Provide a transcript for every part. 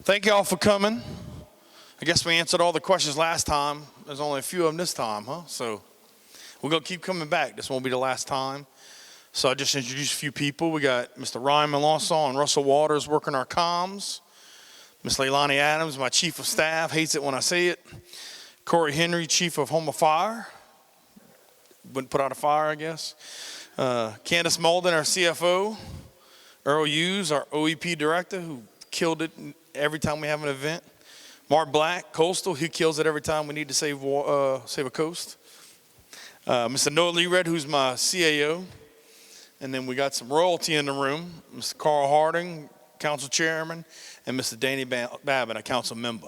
Thank you all for coming. I guess we answered all the questions last time. There's only a few of them this time, huh? So we're going to keep coming back. This won't be the last time. So I just introduced a few people. We got Mr. Ryan Melanson and Russell Waters working our comms. Miss Leilani Adams, my chief of staff, hates it when I say it. Corey Henry, chief of Home of Fire. Wouldn't put out a fire, I guess. Candace Malden, our CFO. Earl Hughes, our OEP director, who killed it every time we have an event. Mark Black, Coastal, he kills it every time we need to save a coast. Mr. Noah Lee Red, who's my CAO. And then we got some royalty in the room. Mr. Carl Harding, council chairman, and Mr. Danny Babbitt, a council member.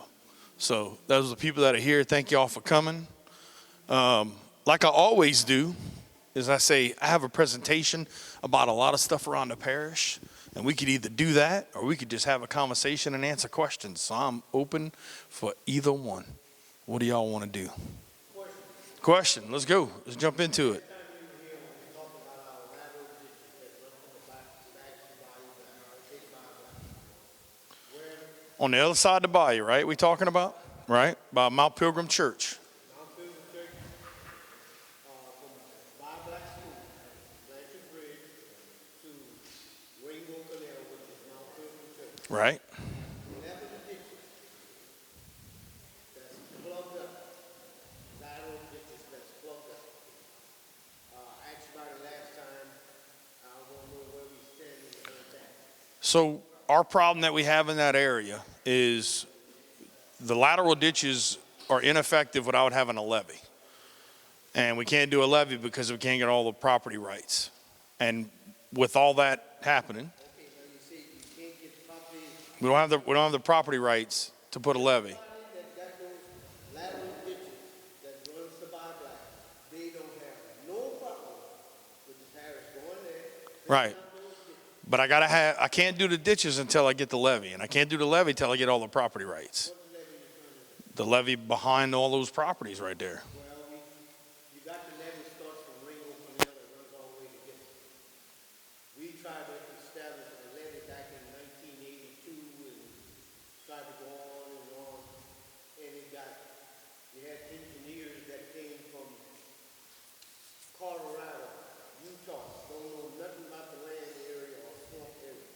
So those are the people that are here. Thank you all for coming. Like I always do, is I say I have a presentation about a lot of stuff around the parish. And we could either do that or we could just have a conversation and answer questions. So I'm open for either one. What do y'all want to do? Question. Let's go. Let's jump into it. On the other side of the bayou, right? We talking about? Right? By Mount Pilgrim Church. Right. So our problem that we have in that area is the lateral ditches are ineffective without having a levee. And we can't do a levee because we can't get all the property rights. And with all that happening, we don't have the property rights to put a levee. Right. But I can't do the ditches until I get the levee, and I can't do the levee until I get all the property rights. The levee behind all those properties right there. You got the levee starts from Ringo Canal that runs all the way to Gibson. We tried to establish a levee back in 1982 and tried to go on and on, and you had engineers that came from Colorado, Utah, don't know nothing about the land area or swamp area.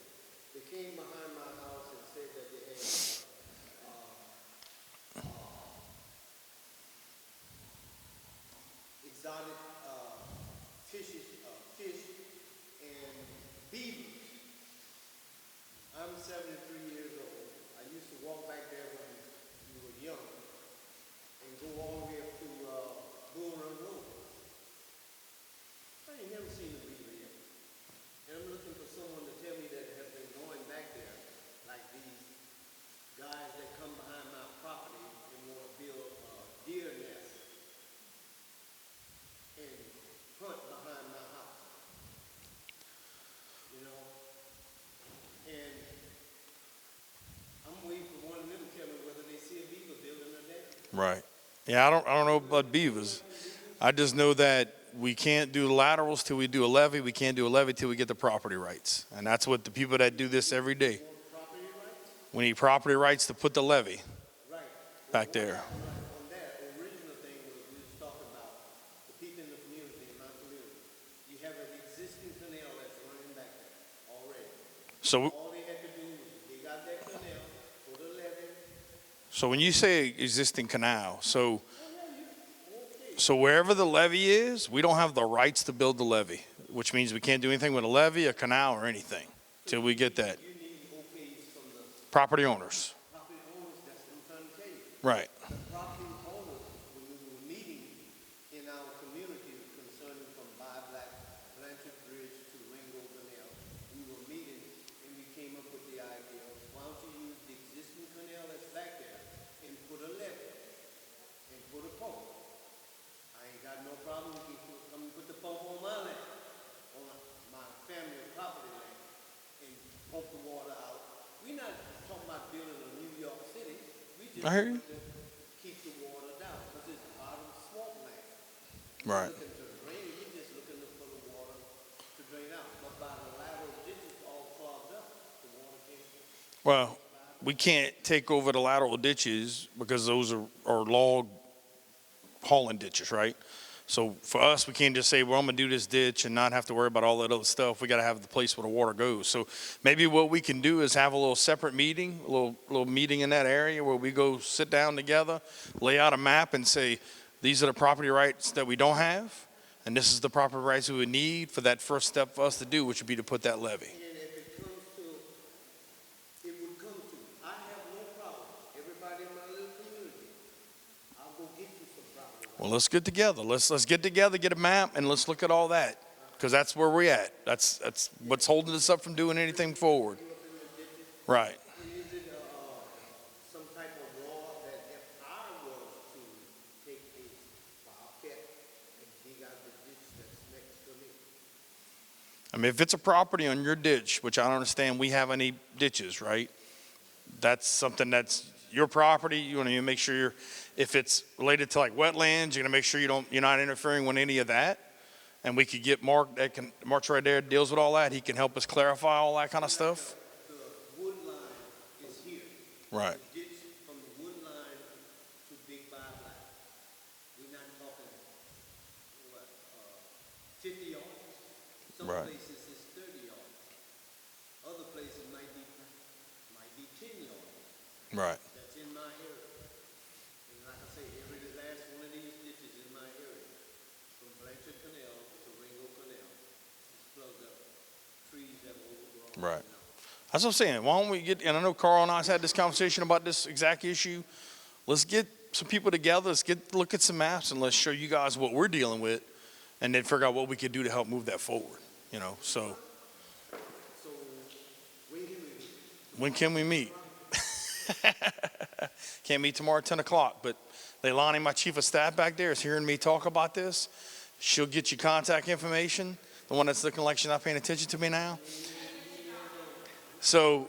They came behind my house and said that they had exotic fish and beavers. I'm 73 years old. I used to walk back there when we were young and go all the way up to Bull Run Road. I ain't never seen a beaver yet. And I'm looking for someone to tell me that have been going back there, like these guys that come behind my property and want to build a deer nest and hunt behind my house. You know? And I'm waiting for one of them to tell me whether they see a beaver building or not. Right. Yeah, I don't know about beavers. I just know that we can't do laterals till we do a levee. We can't do a levee till we get the property rights. And that's what the people that do this every day. We need property rights to put the levee back there. On that, the original thing was we was talking about the people in the community, in my community. You have an existing canal that's running back there already. So All they had to do was dig out that canal, put a levee. So when you say existing canal, so wherever the levee is, we don't have the rights to build the levee, which means we can't do anything with a levee, a canal, or anything till we get that. You need okays from the Property owners. property owners, that's what I'm trying to tell you. Right. The property owners, when we were meeting in our community concerning from Blanchard Bridge to Ringo Canal, we were meeting and we came up with the idea of why don't you use the existing canal that's back there and put a levee and put a pump. I ain't got no problem with you come and put the pump on my land, on my family property land, and pump the water out. We're not talking about building a New York City. We just I hear you. want to keep the water down because it's bottom swamp land. Right. Looking to drain, we're just looking for the water to drain out. But by the lateral ditches all clogged up, the water can't. Well, we can't take over the lateral ditches because those are log hauling ditches, right? So for us, we can't just say, well, I'm gonna do this ditch and not have to worry about all that other stuff. We gotta have the place where the water goes. So maybe what we can do is have a little separate meeting, a little meeting in that area where we go sit down together, lay out a map and say, these are the property rights that we don't have, and this is the property rights we would need for that first step for us to do, which would be to put that levee. And if it comes to, it would come to, I have no problem. Everybody in my little community, I'll go get you some property. Well, let's get together. Let's get together, get a map, and let's look at all that, because that's where we're at. That's what's holding us up from doing anything forward. Right. Is it some type of law that if I was to take a bobcat and dig out the ditch that's next to me? I mean, if it's a property on your ditch, which I don't understand we have any ditches, right? That's something that's your property. You want to make sure if it's related to like wetlands, you're gonna make sure you're not interfering with any of that. And we could get Mark Mark's right there, deals with all that. He can help us clarify all that kind of stuff. The wood line is here. Right. The ditch from the wood line to Big Bobcat. We're not talking, what, 50 yards? Some Right. places it's 30 yards. Other places might be 10 yards. Right. That's in my area. And like I say, every last one of these ditches in my area, from Blanchard Canal to Ringo Canal, is plugged up. Trees have overgrown. Right. That's what I'm saying. Why don't we get, and I know Carl and I had this conversation about this exact issue. Let's get some people together. Let's look at some maps and let's show you guys what we're dealing with and then figure out what we could do to help move that forward. You know, so So, when can we meet? when can we meet? Can't meet tomorrow at 10 o'clock, but Leilani, my chief of staff back there, is hearing me talk about this. She'll get you contact information, the one that's looking like she's not paying attention to me now. So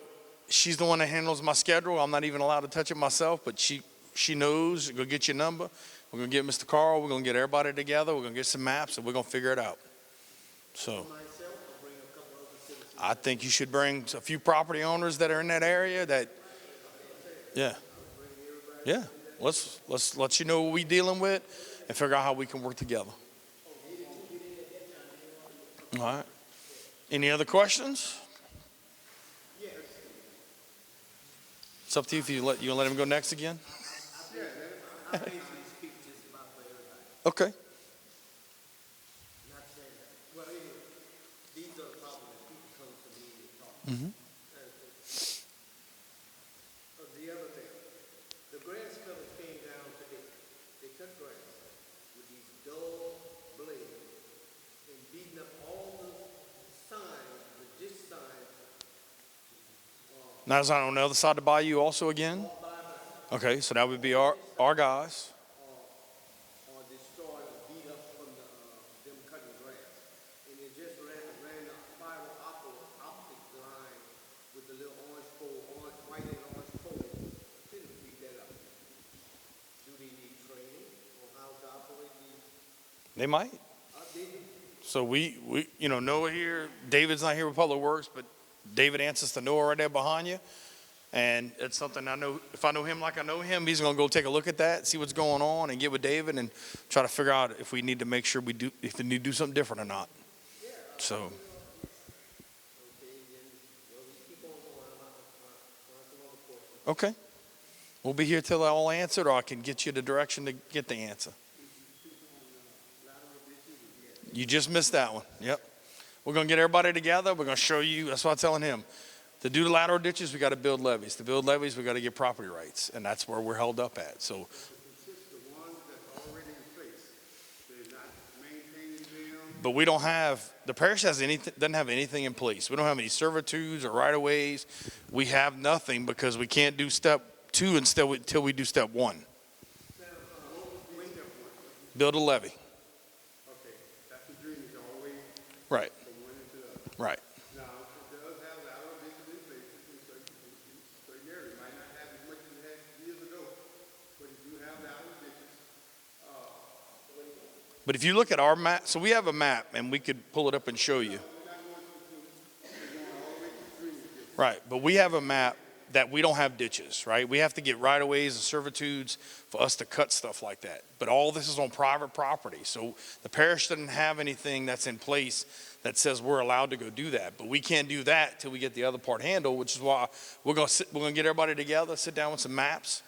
she's the one that handles my schedule. I'm not even allowed to touch it myself, but she knows. Go get your number. We're going to get Mr. Carl. We're going to get everybody together. We're going to get some maps, and we're going to figure it out. So Myself, I'll bring a couple other citizens. I think you should bring a few property owners that are in that area that, yeah. Yeah, let's let you know what we're dealing with and figure out how we can work together. All right. Any other questions? Yes. It's up to you if you let him go next again. I basically speak just about for everybody. Okay. Not saying that. Well, anyway, these are the problems that people come to me and talk. Mm-hmm. The other thing, the grass cutters came down today. They cut grass with these dull blades and beating up all the signs, the ditch signs, Now, is that on the other side of the bayou also again? all by my, Okay, so that would be our guys. or destroyed or beat up from them cutting grass. And they just ran a fiber optic line with the little orange pole, white and orange pole. Couldn't beat that up. Do they need training on how to operate these? They might. They do. So we Noah here. David's not here with Public Works, but David answers to Noah right there behind you. And it's something I know, if I know him like I know him, he's going to go take a look at that, see what's going on, and get with David and try to figure out if we need to make sure if we need to do something different or not. So, Okay, then, well, we keep on going. I'm some other questions. okay. We'll be here till they're all answered, or I can get you the direction to get the answer. You just missed that one. Yep. We're going to get everybody together. We're going to show you. That's what I'm telling him. To do the lateral ditches, we got to build levees. To build levees, we got to get property rights, and that's where we're held up at. So, The ones that's already in place, they're not maintaining them. but we don't have the parish doesn't have anything in place. We don't have any servitudes or right of ways. We have nothing because we can't do step 2 until we do step 1. Build a levee. Okay, that's the dream, is always Right. from one into the other. Right. Now, it does have lateral ditches in place in certain areas. Might not have as much as it had years ago, but you do have lateral ditches. But if you look at our map, so we have a map, and we could pull it up and show you. Right. But we have a map that we don't have ditches, right? We have to get right-of-ways and servitudes for us to cut stuff like that. But all this is on private property. So the parish doesn't have anything that's in place that says we're allowed to go do that. But we can't do that till we get the other part handled, which is why we're going to get everybody together, sit down with some maps,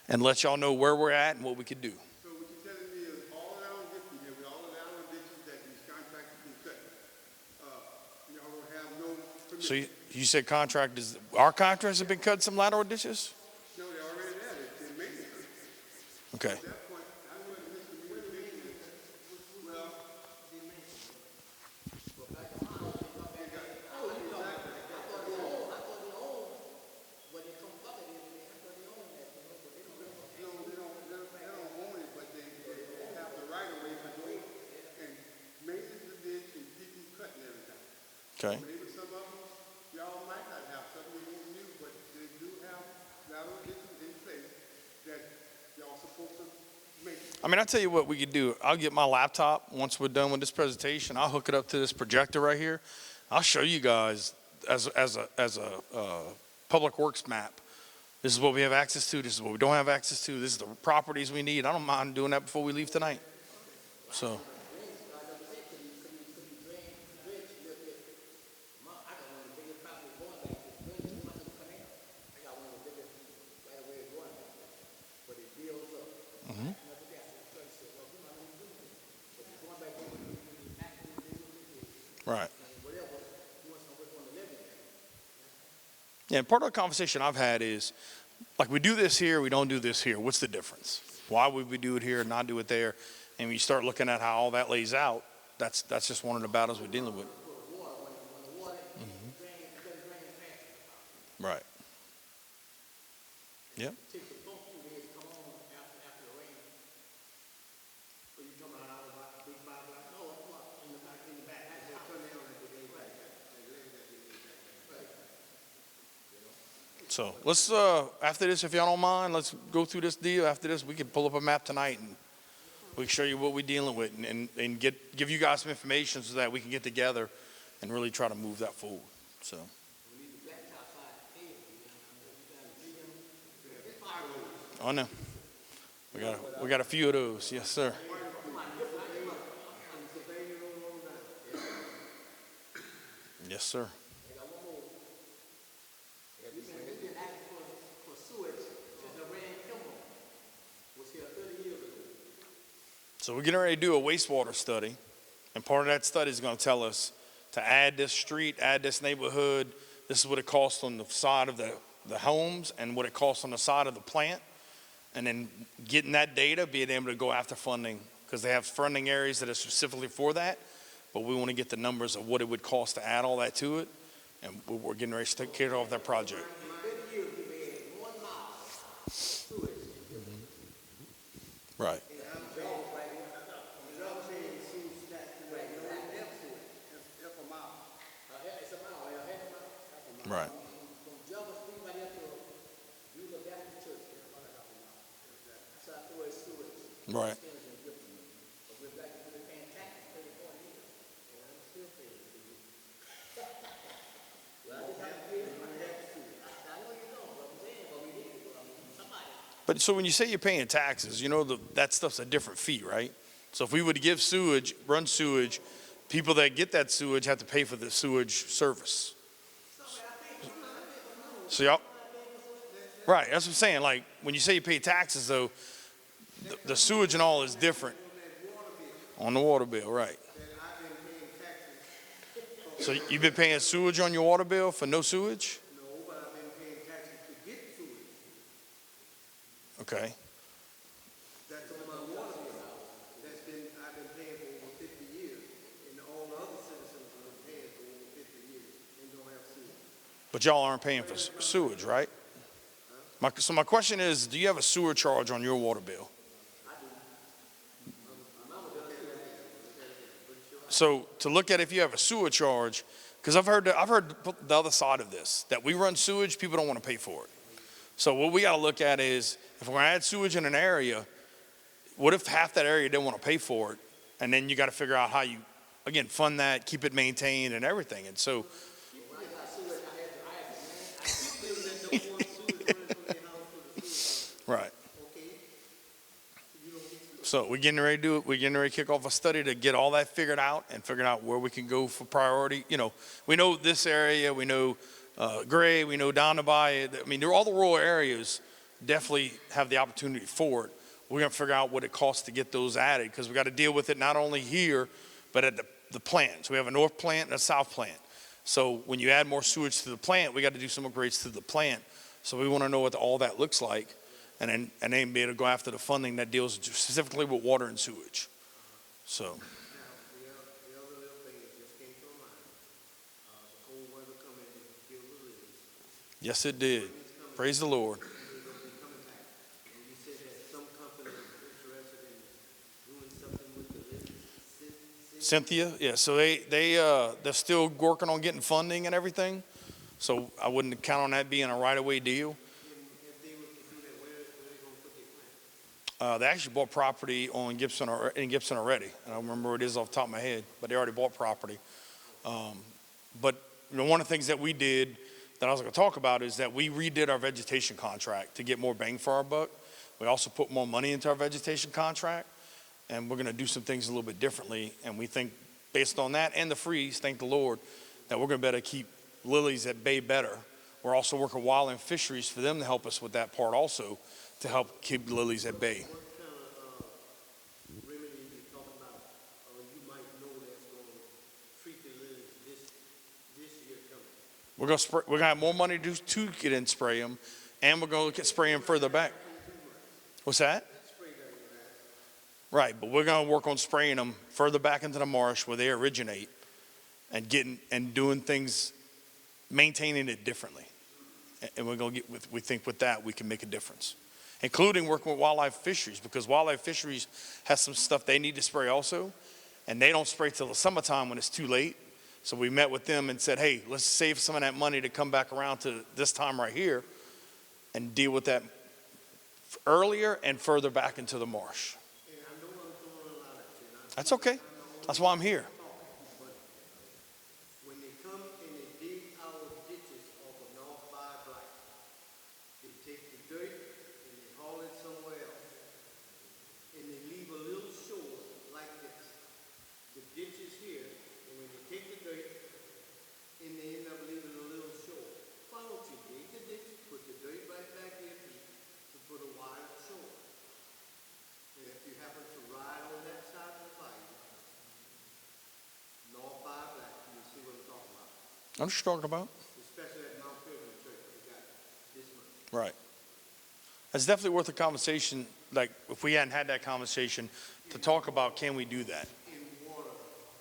and let y'all know where we're at and what we could do. So what you're telling me is all around Gibson, here, with all of the other ditches that these contractors can cut, y'all don't have no permission? So you said our contractors have been cutting some lateral ditches? No, they're already there, it's in maintenance. Okay. At that point, I know the miscommunication is, well, they don't own it, but they have the right of way to go and maintenance the ditch and keep them cutting everything. Okay. Maybe some of them, y'all might not have, some of you won't use, but they do have lateral ditches in place that y'all supposed to make. I mean, I'll tell you what we could do. I'll get my laptop once we're done with this presentation. I'll hook it up to this projector right here. I'll show you guys as a public works map. This is what we have access to. This is what we don't have access to. This is the properties we need. I don't mind doing that before we leave tonight. So. Right. Yeah, and part of the conversation I've had is, like, we do this here, we don't do this here. What's the difference? Why would we do it here and not do it there? And when you start looking at how all that lays out, that's just one of the battles we're dealing with. Right. Yep. So let's, after this, if y'all don't mind, let's go through this deal. After this, we can pull up a map tonight and we can show you what we're dealing with and give you guys some information so that we can get together and really try to move that forward. So. Oh no, we got a few of those. Yes, sir. Yes, sir. So we're getting ready to do a wastewater study, and part of that study is going to tell us to add this street, add this neighborhood. This is what it costs on the side of the homes and what it costs on the side of the plant. And then getting that data, being able to go after funding, because they have funding areas that are specifically for that. But we want to get the numbers of what it would cost to add all that to it. And we're getting ready to take care of that project. Right. Right. Right. But so when you say you're paying taxes, you know that stuff's a different fee, right? So if we would give sewage, run sewage, people that get that sewage have to pay for the sewage service. So y'all, right, that's what I'm saying. Like when you say you pay taxes though, the sewage and all is different on the water bill, right? So you've been paying sewage on your water bill for no sewage? No, but I've been paying taxes to get sewage. Okay. That's on my water bill. I've been paying for over 50 years. And all the other citizens have been paying for over 50 years and don't have sewage. But y'all aren't paying for sewage, right? So my question is, do you have a sewer charge on your water bill? So to look at if you have a sewer charge, because I've heard the other side of this, that we run sewage, people don't want to pay for it. So what we got to look at is, if we're going to add sewage in an area, what if half that area didn't want to pay for it? And then you got to figure out how you, again, fund that, keep it maintained and everything. And so. Right. Okay? You don't get to. So we're getting ready to do it. We're getting ready to kick off a study to get all that figured out and figuring out where we can go for priority. You know, we know this area, we know Gray, we know down to by. I mean, all the rural areas definitely have the opportunity for it. We're going to figure out what it costs to get those added because we got to deal with it not only here, but at the plants. We have a north plant and a south plant. So when you add more sewage to the plant, we got to do some upgrades to the plant. So we want to know what all that looks like, and then be able to go after the funding that deals specifically with water and sewage. So. Now, the other little thing that just came to my mind, the cold weather coming and killed the lilies. Yes, it did. Praise the Lord. They're gonna be coming back. And you said that some company is interested in doing something with the lilies. Cynthia, yeah. So they're still working on getting funding and everything. So I wouldn't count on that being a right-of-way deal. And if they were to do that, where they gonna put their plant? They actually bought property in Gibson already. I don't remember what it is off the top of my head, but they already bought property. But you know, one of the things that we did that I was going to talk about is that we redid our vegetation contract to get more bang for our buck. We also put more money into our vegetation contract, and we're going to do some things a little bit differently. And we think, based on that and the freeze, thank the Lord, that we're going to better keep lilies at bay better. We're also working with wildland fisheries for them to help us with that part also, to help keep lilies at bay. What kind of remedy you talking about, you might know that's gonna treat the lilies this year coming? We're gonna have more money to get in spray them, and we're gonna look at spraying further back. What's that? Right, but we're gonna work on spraying them further back into the marsh where they originate, and doing things, maintaining it differently. And we're gonna we think with that we can make a difference, including working with wildlife fisheries, because wildlife fisheries has some stuff they need to spray also, and they don't spray till the summertime when it's too late. So we met with them and said, hey, let's save some of that money to come back around to this time right here and deal with that earlier and further back into the marsh. And I know I'm throwing a lot at you. That's okay. That's why I'm here. When they come and they dig our ditches off of North Five Black, they take the dirt and they haul it somewhere else. And they leave a little shore like this. The ditch is here, and when they take the dirt, and they end up leaving a little shore. Why don't you dig the ditch, put the dirt right back here to put a wide shore? And if you happen to ride on that side of the bayou, North Five Black, you see what I'm talking about. I'm just talking about. Especially at Mount Pilgrim Church, we got this much. Right. It's definitely worth a conversation, like if we hadn't had that conversation, to talk about can we do that? In water,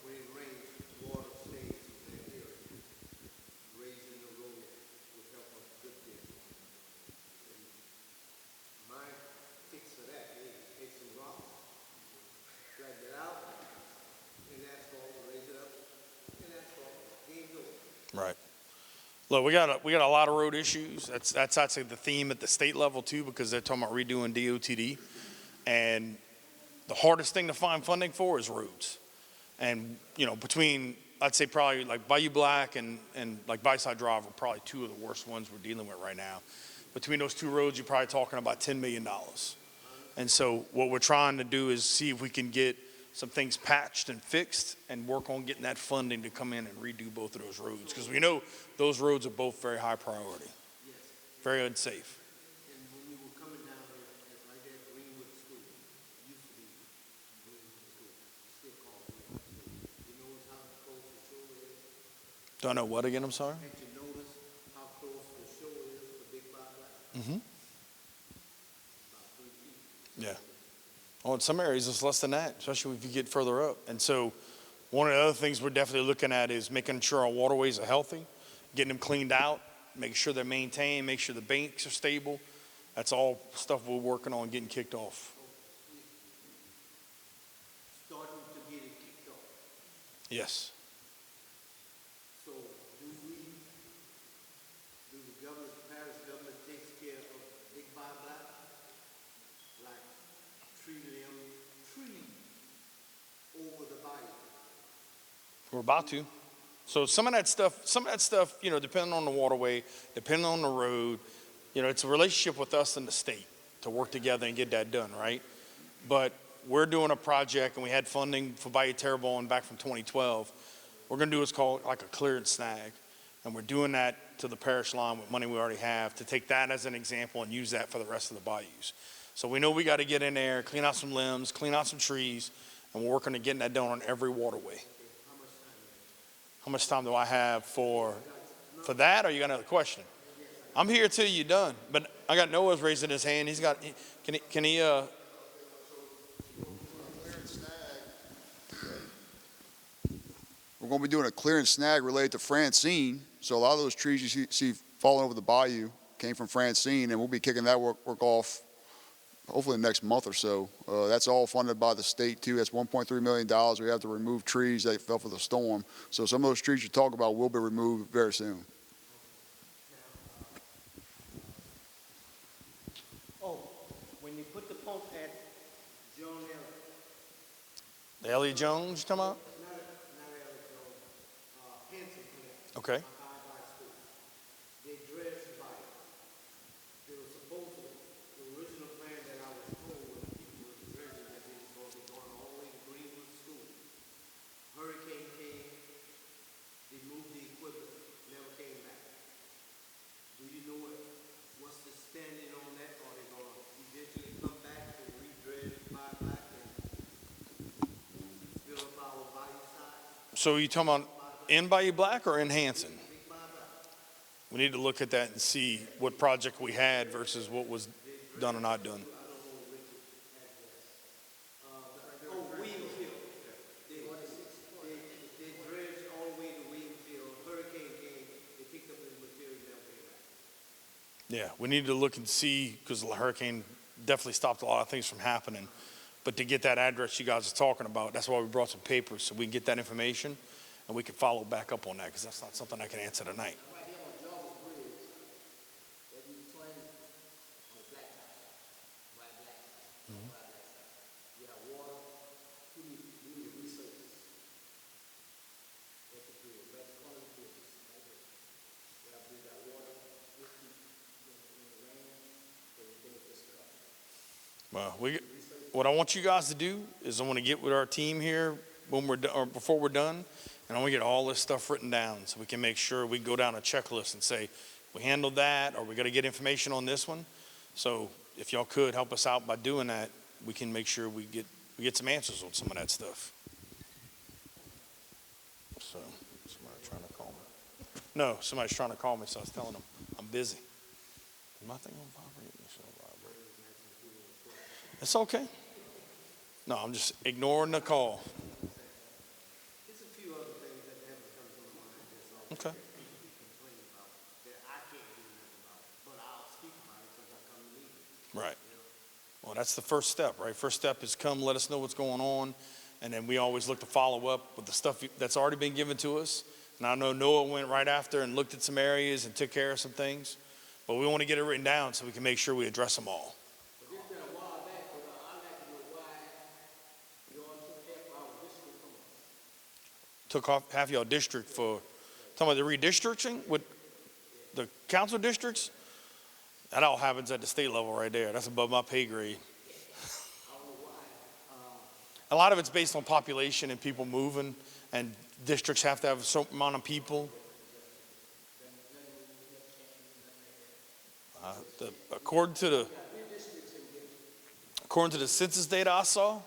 when it rains, water stays in that area. Raising the road would help us a good deal. And my fix for that is take some rocks, drag it out, and asphalt, raise it up, and asphalt, game over. Right. Look, we got a lot of road issues. That's actually the theme at the state level too, because they're talking about redoing DOTD, and the hardest thing to find funding for is roads. And you know, between I'd say probably like Bayou Black and like Byside Drive are probably two of the worst ones we're dealing with right now. Between those two roads, you're probably talking about $10 million. And so what we're trying to do is see if we can get some things patched and fixed and work on getting that funding to come in and redo both of those roads. Because we know those roads are both very high priority, very unsafe. And when we were coming down there, at right there at Greenwood School, it used to be Greenwood School, it's still called Greenwood School. You know how close the shore is? Do I know what again? I'm sorry? Can't you notice how close the shore is to Big Five Black? Mm-hmm. About 3 feet. Yeah. Oh, in some areas it's less than that, especially if you get further up. And so one of the other things we're definitely looking at is making sure our waterways are healthy, getting them cleaned out, making sure they're maintained, make sure the banks are stable. That's all stuff we're working on getting kicked off. Starting to get it kicked off. Yes. So do the government, the parish government takes care of Big Five Black? Like tree over the bayou? We're about to. So some of that stuff, you know, depending on the waterway, depending on the road, you know, it's a relationship with us and the state to work together and get that done, right? But we're doing a project, and we had funding for Bayou Terrebonne back from 2012. We're going to do what's called like a clear and snag, and we're doing that to the parish line with money we already have to take that as an example and use that for the rest of the bayous. So we know we got to get in there, clean out some limbs, clean out some trees, and we're working to getting that done on every waterway. How much time do I have for that, or you got another question? I'm here till you're done, but I got Noah's raising his hand. He's got, can he We're going to be doing a clear and snag related to Francine. So a lot of those trees you see falling over the bayou came from Francine, and we'll be kicking that work off hopefully the next month or so. That's all funded by the state too. That's $1.3 million. We have to remove trees that fell for the storm. So some of those trees you talk about will be removed very soon. Oh, when you put the pump at John Elliott, the Elliott Jones you talking about? not Elliott Jones, Hanson plant. Okay. By school. They dredged by it. They were supposedly, the original plan that I was told when the people were dredging that they were supposed to be going all the way to Greenwood School. Hurricane came, they moved the equipment, never came back. Do you know what's the standing on that? Are they gonna eventually come back and re-dredge by back and fill up our bayou side? So you talking about in Bayou Black or in Hanson? We need to look at that and see what project we had versus what was done or not done. Oh, Williams Hill. They dredged all the way to Williams Hill. Hurricane came, they picked up the material, never came back. Yeah, we need to look and see, because the hurricane definitely stopped a lot of things from happening. But to get that address you guys are talking about, that's why we brought some papers, so we can get that information and we can follow back up on that, because that's not something I can answer tonight. Right here on Jarvis Bridge, that you was playing on the black side, right black side, right black side. You have water, we need resources. That's the bridge, right in front of the bridges, right there. We have bridge got water, this keep in the rain, everything is just covered. Well, what I want you guys to do is I want to get with our team here when we're or before we're done, and I want to get all this stuff written down so we can make sure we go down a checklist and say we handled that, or we got to get information on this one. So if y'all could help us out by doing that, we can make sure we get some answers on some of that stuff. So somebody trying to call me. No, somebody's trying to call me, so I was telling them I'm busy. Is my thing on vibrate? It should vibrate. It's okay. No, I'm just ignoring the call. There's a few other things that haven't come to my mind that's all Okay. people be complaining about that I can't do nothing about, but I'll speak about it since I come to meetings. Right. Well, that's the first step, right? First step is come, let us know what's going on, and then we always look to follow up with the stuff that's already been given to us. And I know Noah went right after and looked at some areas and took care of some things, but we want to get it written down so we can make sure we address them all. But it's been a while back, but I'd like to know why you all took half our district from us. Took off half your district for, talking about the redistricting with the council districts? That all happens at the state level right there. That's above my pay grade. A lot of it's based on population and people moving, and districts have to have a certain amount of people. According to the census data I saw,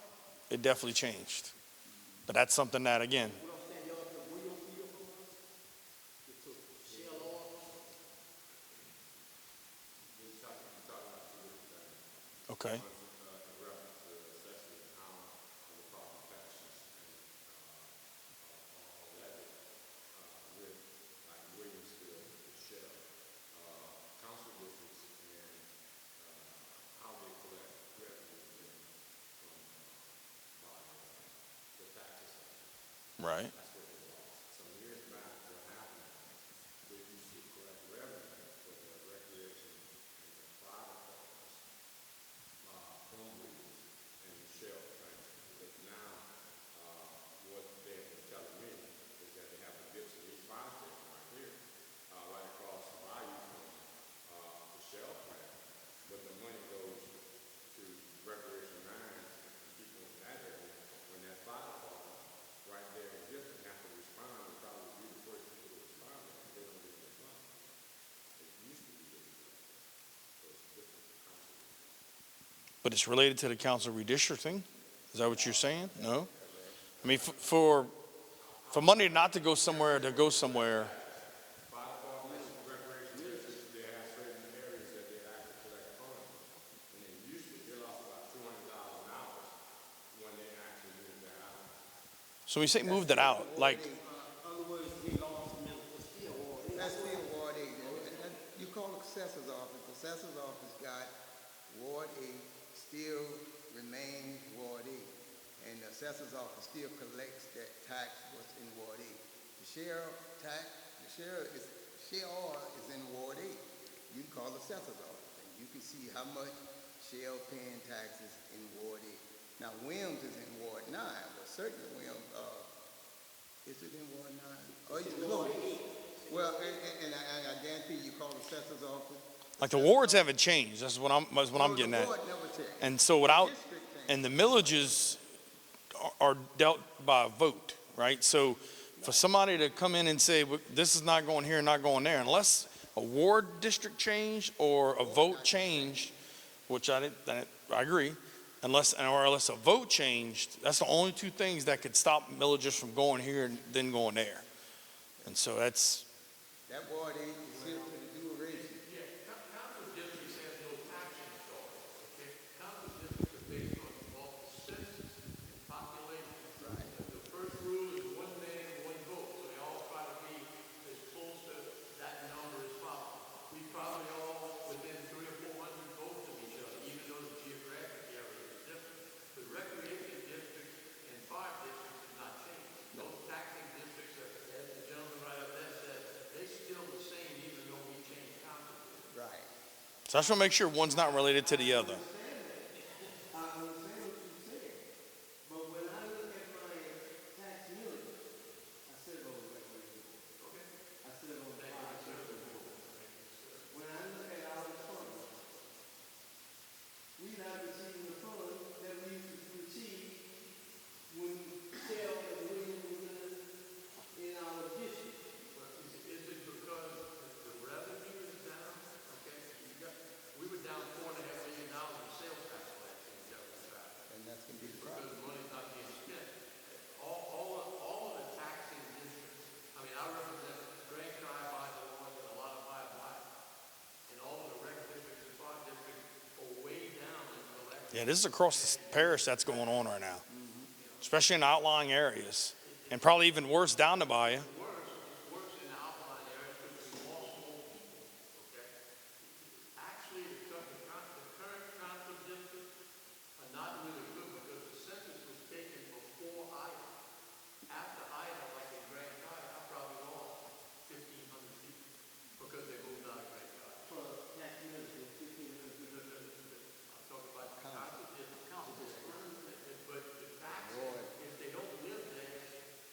it definitely changed. But that's something that, again, okay. Right. but it's related to the council redistricting. Is that what you're saying? No? I mean, for money not to go somewhere, to go somewhere. So we say moved it out, like, Other words, we lost the middle, but still Ward 8. That's still Ward 8. And you call the assessor's office. The assessor's office got Ward 8, still remains Ward 8. And the assessor's office still collects that tax what's in Ward 8. The sheriff is in Ward 8. You can call the assessor's office and you can see how much sheriff paying taxes in Ward 8. Now, Williams is in Ward 9, but certainly Williams, is it in Ward 9? Oh, you close. Well, and I guarantee you call the assessor's office. like the wards haven't changed. That's what I'm getting at. The ward never changed. And so without, District changed. and the millages are dealt by a vote, right? So for somebody to come in and say, "Well, this is not going here, not going there," unless a ward district change or a vote changed, which I agree, unless a vote changed, that's the only two things that could stop millages from going here and then going there. And so that's, That Ward 8 is still to the duration. Council districts have no taxing authority, okay? Council districts are based on local census and population. Right. The first rule is one man, one vote, so they all try to be as close to that number as possible. We probably all within 300 or 400 votes of each other, even though the geographic area is different. The recreation districts and fire districts have not changed. Those taxing districts are, as the gentleman right up there said, they still the same even though we changed council districts. Right. so I just want to make sure one's not related to the other. I understand what you're saying, but when I look at my tax millage, I said on the recreation board. Okay. I said on the fire service board. When I look at our funds, we not receiving the funds that we used to receive when Shell and Williams was in our district. Is it because the revenue is down? Okay, we were down $4.5 million in sales tax last year in Jefferson Valley. And that's gonna be the Because problem. the money's not being spent. All of the taxing districts, I mean, I represent Grand Tri by the law and a lot of by black. And all of the rec districts and fire districts are way down in collection. Yeah, this is across the parish that's going on right now, especially in outlying areas, and probably even worse down the bayou. Works in the outlying areas because we lost more people, okay? Actually, the current council districts are not really good because the census was taken before Ida. After Ida, like in Grand Tri, I probably lost 1,500 people because they moved out of Grand Tri. For tax millage, I'm talking about the council district. But the taxes, if they don't live there,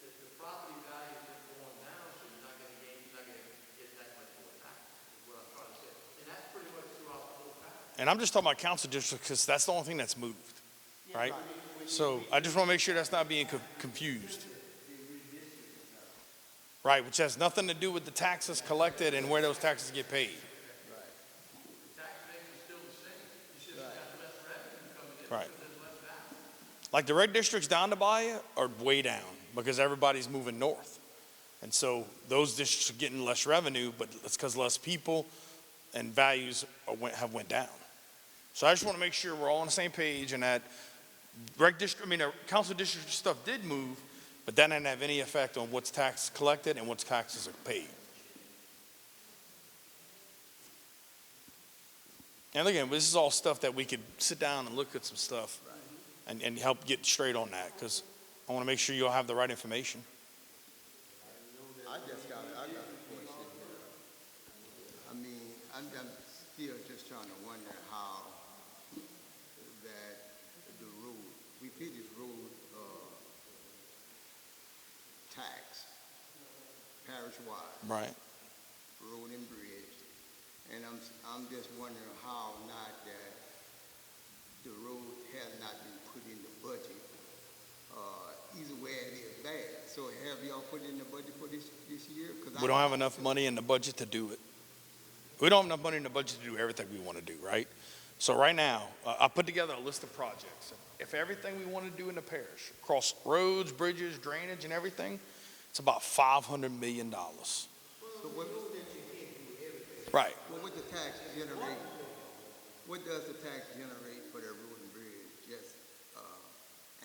the property values are going down, so you're not gonna get that much more tax, is what I'm trying to say. And that's pretty much throughout the whole town. And I'm just talking about council districts because that's the only thing that's moved, right? So I just want to make sure that's not being confused. Right, which has nothing to do with the taxes collected and where those taxes get paid. The tax base is still the same. You just got less revenue coming in Right. because there's less value. Like the red districts down to bayou are way down because everybody's moving north. And so those districts are getting less revenue, but it's because less people and values have went down. So I just want to make sure we're all on the same page and that the council district stuff did move, but that didn't have any effect on what's tax collected and what's taxes are paid. And again, this is all stuff that we could sit down and look at some stuff and help get straight on that because I want to make sure you'll have the right information. I got a question. I mean, I'm still just trying to wonder how that the road, we pay this road, tax, parish-wide, Right. road and bridge. And I'm just wondering how not that the road has not been put in the budget, either way it is bad. So have y'all put it in the budget for this year? 'Cause We don't have enough money in the budget to do it. We don't have enough money in the budget to do everything we want to do, right? So right now, I put together a list of projects. If everything we want to do in the parish, across roads, bridges, drainage, and everything, it's about $500 million. So what, Right. well, what the tax generate, what does the tax generate for the road and bridge, just,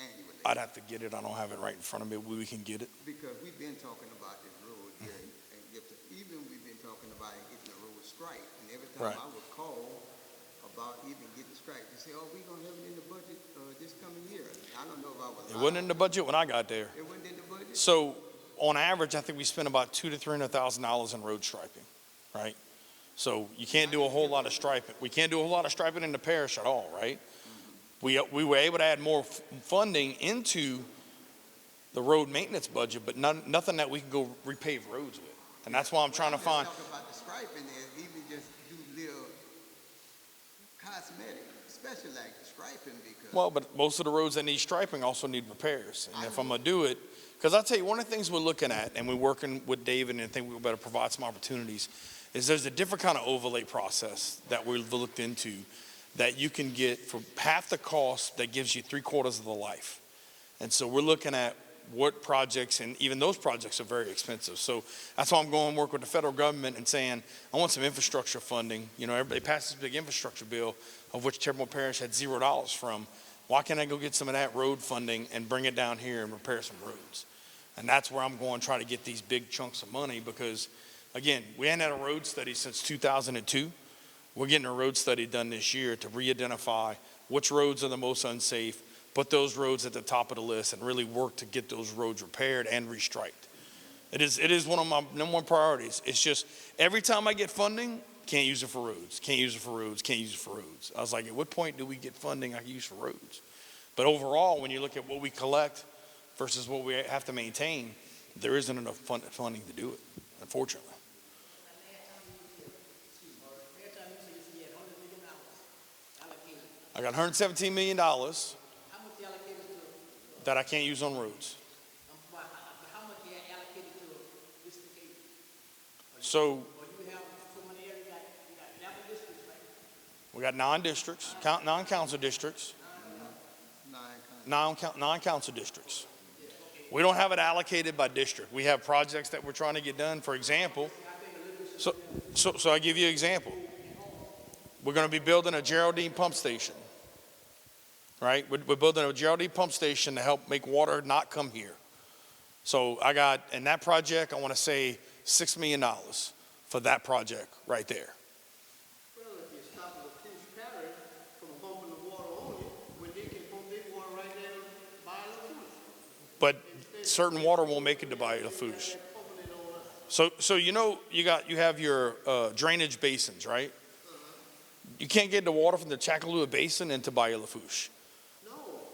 annually? I'd have to get it. I don't have it right in front of me. We can get it. Because we've been talking about this road here in Gibson. Even we've been talking about getting the road striped. And every time Right. I would call about even getting striped, they say, oh, we're gonna have it in the budget, this coming year. I don't know if I was. It wasn't in the budget when I got there. It wasn't in the budget? So on average, I think we spend about $200,000 to $300,000 in road striping, right? So you can't do a whole lot of striping. We can't do a whole lot of striping in the parish at all, right? We were able to add more funding into the road maintenance budget, but nothing that we can go repave roads with. And that's why I'm trying to find. Talk about the striping there, even just do little cosmetic, especially like striping because. Well, but most of the roads that need striping also need repairs. And if I'm going to do it, because I'll tell you, one of the things we're looking at, and we're working with David, and I think we'll better provide some opportunities, is there's a different kind of overlay process that we've looked into that you can get for half the cost that gives you 3/4 of the life. And so we're looking at what projects, and even those projects are very expensive. So that's why I'm going to work with the federal government and saying, I want some infrastructure funding. You know, everybody passed this big infrastructure bill, of which Terrebonne Parish had $0 from. Why can't I go get some of that road funding and bring it down here and repair some roads? And that's where I'm going to try to get these big chunks of money because, again, we hadn't had a road study since 2002. We're getting a road study done this year to re-identify which roads are the most unsafe, put those roads at the top of the list, and really work to get those roads repaired and restriped. It is one of my number one priorities. It's just every time I get funding, can't use it for roads, can't use it for roads, can't use it for roads. I was like, at what point do we get funding I can use for roads? But overall, when you look at what we collect versus what we have to maintain, there isn't enough funding to do it, unfortunately. I got $117 million that I can't use on roads. So we got 9 districts, 9 council districts, 9 council districts. We don't have it allocated by district. We have projects that we're trying to get done. For example, so I give you an example. We're going to be building a Geraldine pump station, right? We're building a Geraldine pump station to help make water not come here. So I got, in that project, I want to say $6 million for that project right there. Well, if you stop the French Parish from pumping the water on it, when they can pump their water right there by the food. But certain water won't make it to Bayou Lafourche. So you know, you have your drainage basins, right? You can't get the water from the Chackalua Basin into Bayou Lafourche. No.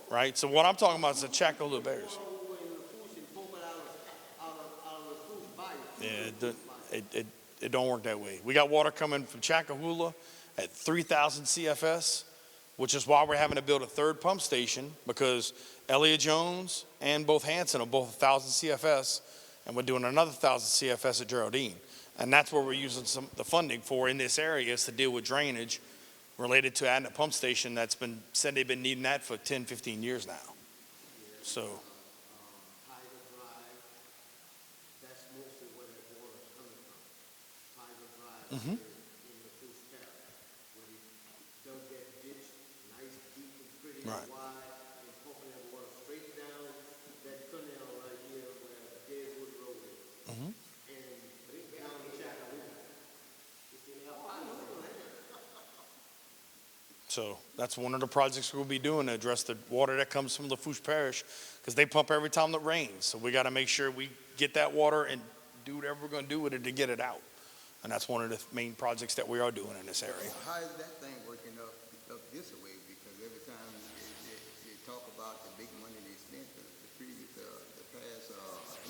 Right? So what I'm talking about is the Chackalua Basin. Yeah, it don't work that way. We got water coming from Chackalua at 3,000 CFS, which is why we're having to build a third pump station because Elliott Jones and both Hanson are both 1,000 CFS, and we're doing another 1,000 CFS at Geraldine. And that's where we're using the funding for in this area is to deal with drainage related to adding a pump station that's been said they've been needing that for 10, 15 years now. So. Tiger Drive, that's mostly where that water is coming from. Tiger Drive in the French Parish, where they dug that ditch, nice, deep, and pretty Right. and wide, and pumping that water straight down that canal right here where Deadwood Road is. And down the Chackaloo. Oh, I know that. So that's one of the projects we'll be doing to address the water that comes from Lafourche Parish because they pump every time it rains. So we got to make sure we get that water and do whatever we're going to do with it to get it out. And that's one of the main projects that we are doing in this area. How is that thing working up this way? Because every time they talk about the big money they spent, the previous, the past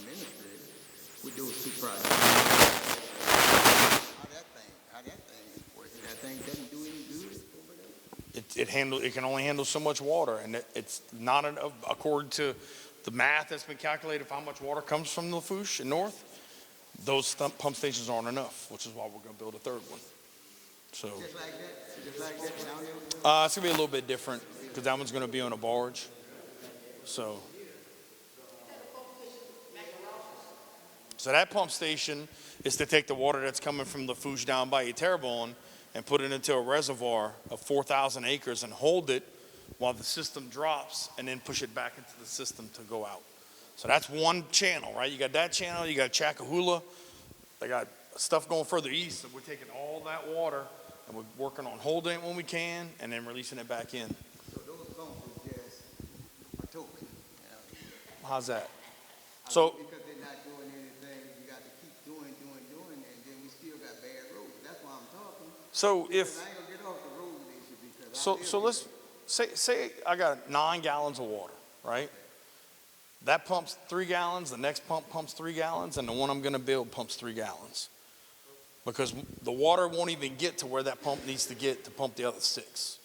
administrator with those 2 projects. How that thing is working? That thing doesn't do any good over there? It can only handle so much water, and it's not according to the math that's been calculated of how much water comes from Lafourche and north. Those pump stations aren't enough, which is why we're going to build a third one. So Just like that? Just like that down there? it's gonna be a little bit different because that one's gonna be on a barge. So that pump station is to take the water that's coming from the Fouge down by Terrebonne and put it into a reservoir of 4,000 acres and hold it while the system drops and then push it back into the system to go out. So that's one channel, right? You got that channel, you got Chacahula, they got stuff going further east, so we're taking all that water and we're working on holding it when we can and then releasing it back in. So those pumps is just a token, you know? How's that? I So, mean, because they're not doing anything, you got to keep doing, and then we still got bad roads. That's why I'm talking. so if, Because I ain't gonna get off the road issue because so let's say I got 9 gallons of water, right? That pumps 3 gallons, the next pump pumps 3 gallons, and the one I'm gonna build pumps 3 gallons. Because the water won't even get to where that pump needs to get to pump the other 6.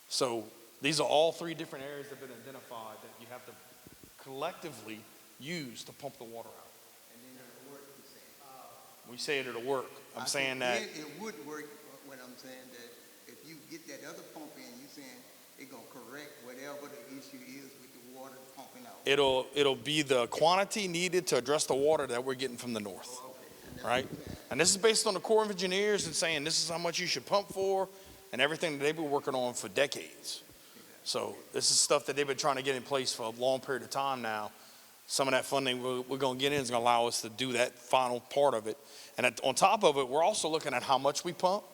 So these are all 3 different areas that have been identified that you have to collectively use to pump the water out. And then it'll work, you say. We say it'll work. I'm I saying think that, then it would work when I'm saying that if you get that other pump in, you saying it gonna correct whatever the issue is with the water pumping out. it'll be the quantity needed to address the water that we're getting from the north, right? And this is based on the Corps of Engineers and saying this is how much you should pump for and everything that they've been working on for decades. So this is stuff that they've been trying to get in place for a long period of time now. Some of that funding we're going to get in is going to allow us to do that final part of it. And on top of it, we're also looking at how much we pump,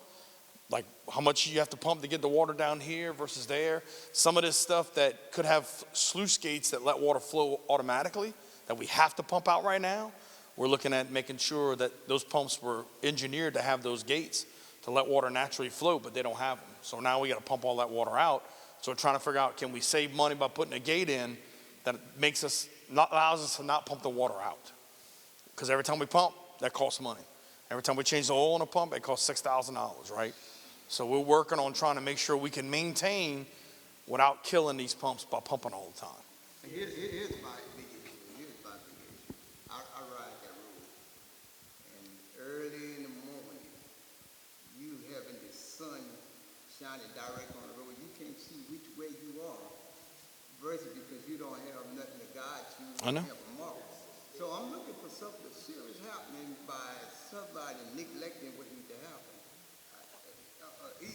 like how much you have to pump to get the water down here versus there. Some of this stuff that could have sluice gates that let water flow automatically that we have to pump out right now. We're looking at making sure that those pumps were engineered to have those gates to let water naturally flow, but they don't have them. So now we got to pump all that water out. So we're trying to figure out, can we save money by putting a gate in that allows us to not pump the water out? Because every time we pump, that costs money. Every time we change the oil in a pump, it costs $6,000, right? So we're working on trying to make sure we can maintain without killing these pumps by pumping all the time. And here's my big issue. I ride that road, and early in the morning, you having the sun shining direct on the road, you can't see which way you are, versus because you don't have nothing to guide you. I know. You have a mark. So I'm looking for something serious happening by somebody neglecting what needs to happen.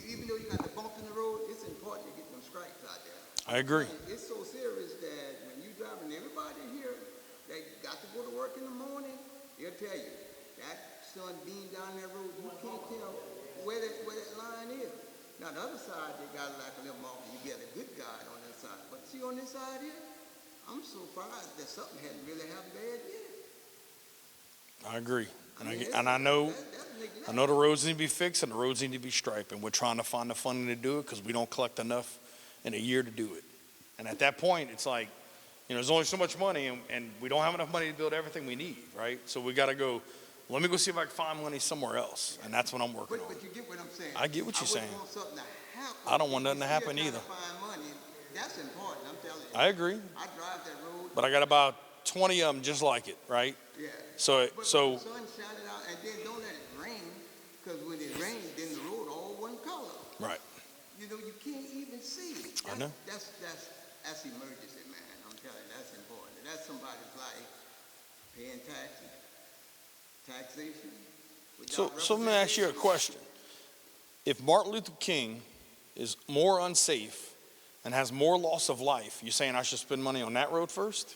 Even though you got the bump in the road, it's important to get them stripes out there. I agree. It's so serious that when you driving, everybody here that got to go to work in the morning, they'll tell you that sun beam down that road, you can't tell where that line is. Now the other side, they got like a little mark, you get a good guide on that side. But see on this side here, I'm so surprised that something hadn't really happened bad yet. I agree. And mean, I know that's I know the roads need to be fixed and the roads need to be striped, and we're trying to find the funding to do it because we don't collect enough in a year to do it. And at that point, it's like, there's only so much money, and we don't have enough money to build everything we need, right? So we got to go, let me go see if I can find money somewhere else, and that's what I'm working on. But you get what I'm saying. I get what you're saying. I wouldn't want something to happen. I don't want nothing to If you're happen trying either. to find money, that's important, I'm telling you. I agree, I drive that road. but I got about 20 of them just like it, right? Yeah. So But the sun shining out, and then don't let it rain, because when it rains, then the road all one color. right. You can't even see it. I know. That's emergency, man. I'm telling you, that's important. That's somebody's life, paying taxes, taxation. So let me ask you a question. If Martin Luther King is more unsafe and has more loss of life, you saying I should spend money on that road first?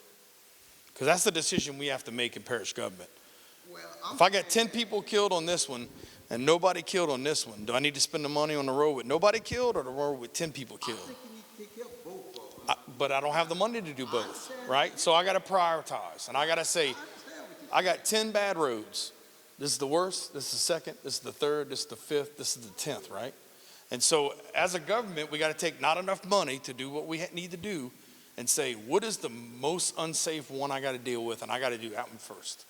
Because that's the decision we have to make in parish government. Well, If I got 10 people killed on this one and nobody killed on this one, do I need to spend the money on the road with nobody killed or the road with 10 people I killed? think you need to take care of both of them. But I don't have the money to do both, right? So I got to prioritize, and I got to say, I understand what you're I got 10 bad roads. This is the worst, this is the second, this is the third, this is the fifth, this is the 10th, right? And so as a government, we got to take not enough money to do what we need to do and say, what is the most unsafe one I got to deal with? And I got to do that one first.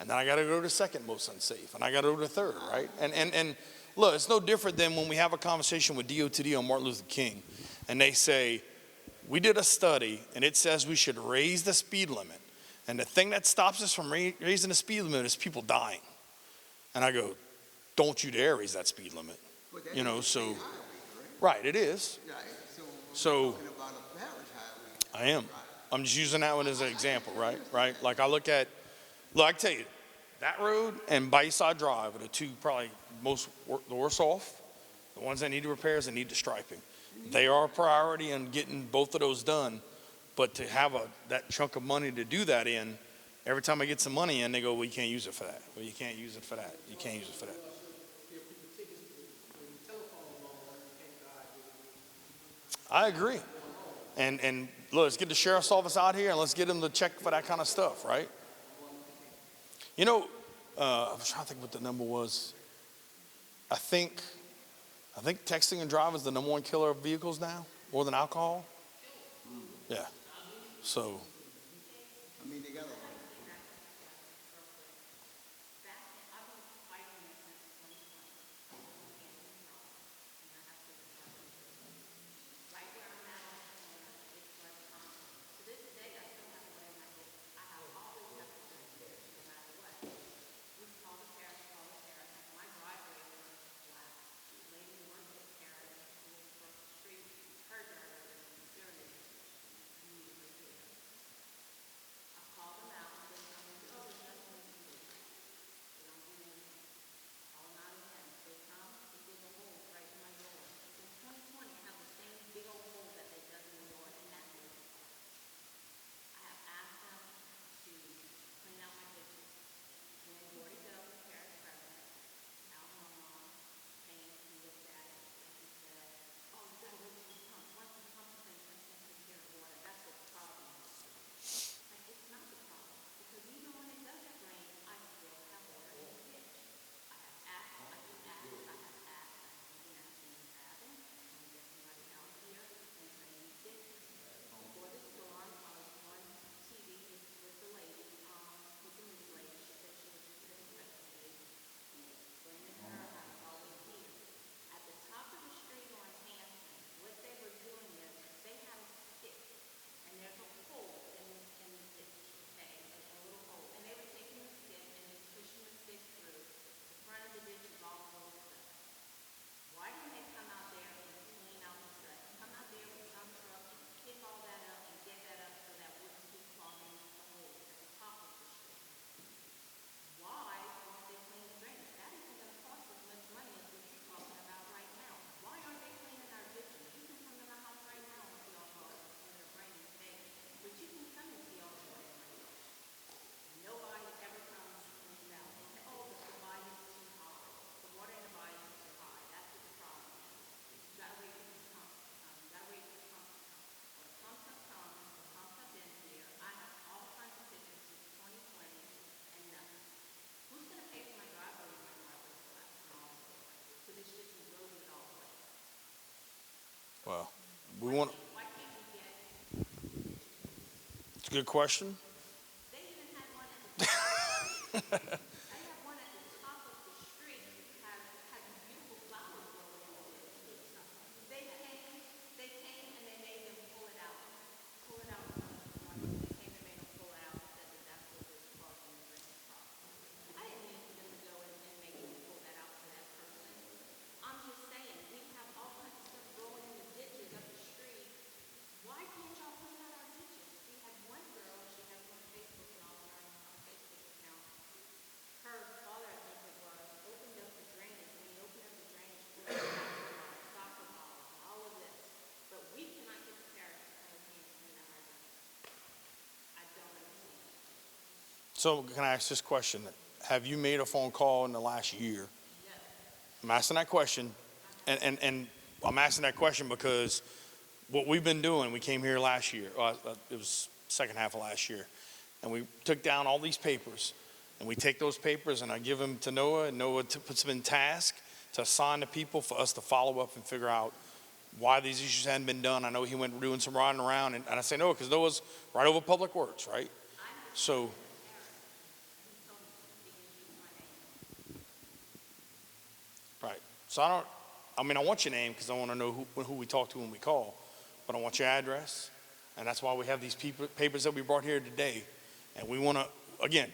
And then I got to go to the second most unsafe. And I got to go to the third, right? And look, it's no different than when we have a conversation with DOTD on Martin Luther King. And they say, we did a study and it says we should raise the speed limit. And the thing that stops us from raising the speed limit is people dying. And I go, don't you dare raise that speed limit. But that you know, is a so, state highway, right, it is. right? Right, So- we're talking about a parish highway. I am. I'm just using that one as an example, right? Right? Like I look, I tell you, that road and Bayside Drive are the two probably the worst off. The ones that need the repairs and need the striping. They are a priority in getting both of those done. But to have that chunk of money to do that in, every time I get some money in, they go, well, you can't use it for that. Well, you can't use it for that. You can't use it for that. I agree. And look, let's get the sheriff's office out here and let's get them to check for that kind of stuff, right? You know, I was trying to think what the number was. I think texting and driving is the number one killer of vehicles now, more than alcohol. Yeah. So, I mean, they got a well, it's a good question. So can I ask this question? Have you made a phone call in the last year? I'm asking that question, and I'm asking that question because what we've been doing, we came here last year, it was second half of last year, and we took down all these papers, and we take those papers and I give them to Noah, and Noah puts them in task to assign the people for us to follow up and figure out why these issues hadn't been done. I know he went doing some riding around, and I say Noah, because Noah's right over Public Works, right? So, right. So I want your name because I want to know who we talk to when we call, but I want your address. And that's why we have these papers that we brought here today. And we want to, again,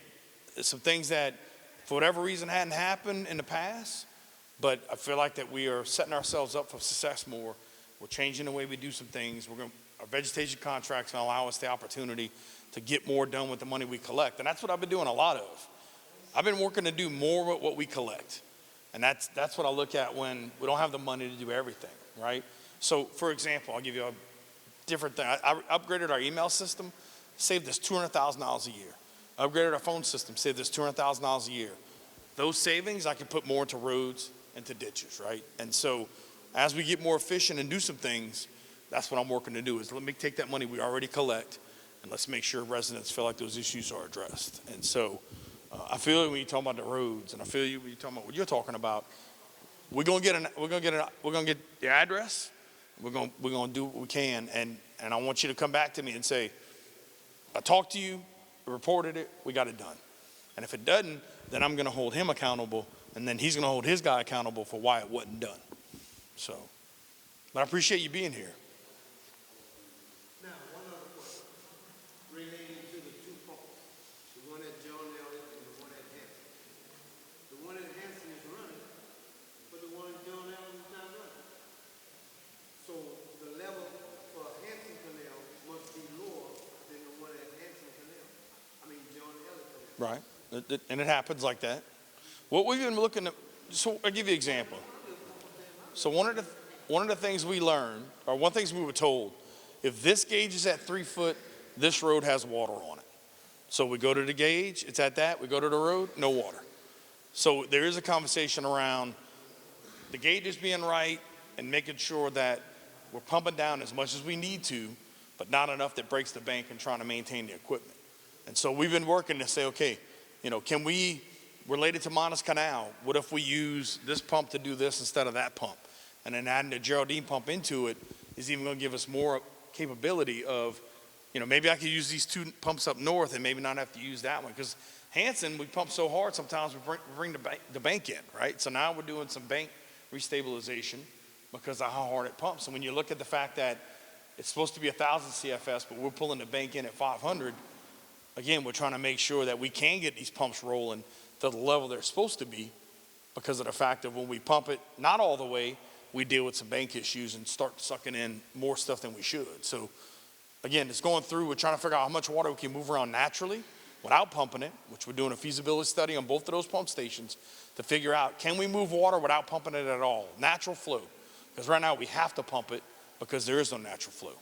there's some things that for whatever reason hadn't happened in the past, But I feel like that we are setting ourselves up for success more. We're changing the way we do some things. Our vegetation contracts going to allow us the opportunity to get more done with the money we collect. And that's what I've been doing a lot of. I've been working to do more with what we collect. And that's what I look at when we don't have the money to do everything, right? So, for example, I'll give you a different thing. I upgraded our email system, saved us $200,000 a year. Upgraded our phone system, saved us $200,000 a year. Those savings I can put more into roads, into ditches, right? And so as we get more efficient and do some things, that's what I'm working to do, is let me take that money we already collect and let's make sure residents feel like those issues are addressed. And so I feel you when you talk about the roads, and I feel you when you talk about what you're talking about. We're gonna get the address. We're gonna do what we can, and I want you to come back to me and say, I talked to you, reported it, we got it done. And if it doesn't, then I'm gonna hold him accountable, and then he's gonna hold his guy accountable for why it wasn't done. So, but I appreciate you being here. Now, one other question relating to the two pumps, the one at John Elliott and the one at Hanson. The one at Hanson is running, but the one at John Elliott is not running. So the level for Hanson Canal must be lower than the one at Hanson Canal. John Elliott Canal. Right, and it happens like that. What we've been looking at, so I'll give you an example. So one of the things we learned, or one of the things we were told, if this gauge is at 3 foot, this road has water on it. So we go to the gauge, it's at that, we go to the road, no water. So there is a conversation around the gauges being right and making sure that we're pumping down as much as we need to, but not enough that breaks the bank and trying to maintain the equipment. And so we've been working to say, okay, can we, related to Monas Canal, what if we use this pump to do this instead of that pump? And then adding the Geraldine pump into it is even going to give us more capability of, maybe I could use these two pumps up north and maybe not have to use that one. Because Hanson, we pump so hard sometimes we bring the bank in, right? So now we're doing some bank restabilization because of how hard it pumps. And when you look at the fact that it's supposed to be 1,000 CFS, but we're pulling the bank in at 500, again, we're trying to make sure that we can get these pumps rolling to the level they're supposed to be because of the fact that when we pump it, not all the way, we deal with some bank issues and start sucking in more stuff than we should. So again, it's going through, we're trying to figure out how much water we can move around naturally without pumping it, which we're doing a feasibility study on both of those pump stations to figure out, can we move water without pumping it at all? Natural flow. Because right now we have to pump it because there is no natural flow.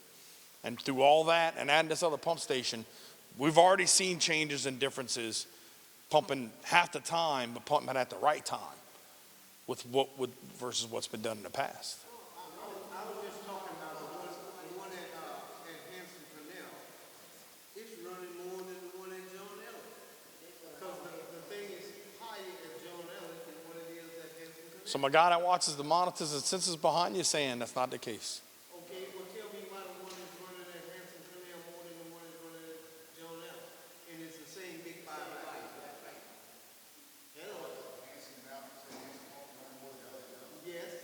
And through all that and adding this other pump station, we've already seen changes and differences, pumping half the time, but pumping it at the right time versus what's been done in the past. I was just talking about the one at Hanson Canal. It's running more than the one at John Elliott. Because the thing is higher at John Elliott than what it is at Hanson Canal. So my guy that watches the monitors and sensors behind you saying that's not the case. Okay, well tell me why the one is running at Hanson Canal more than the one is running at John Elliott. And it's the same big five line. Hello? Yes.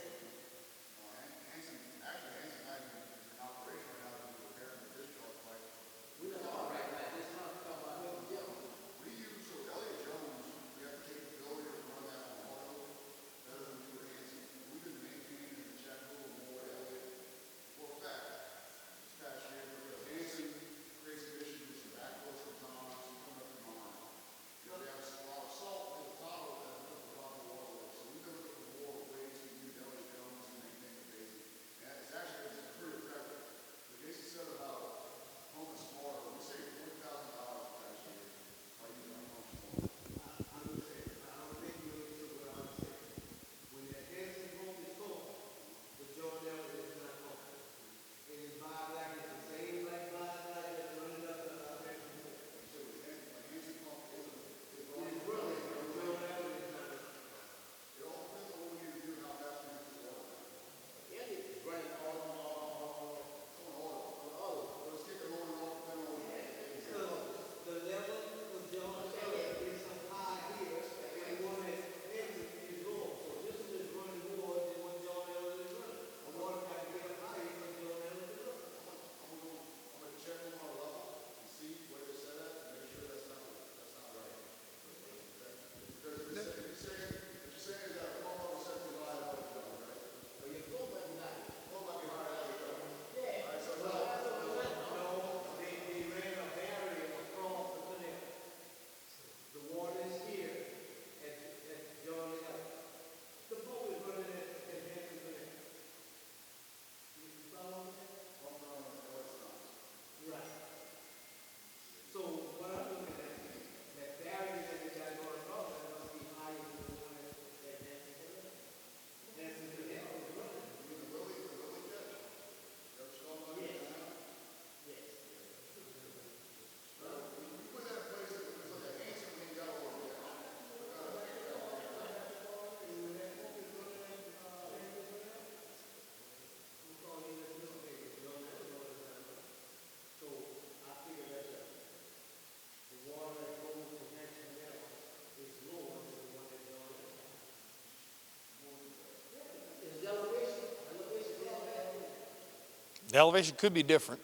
The elevation could be different.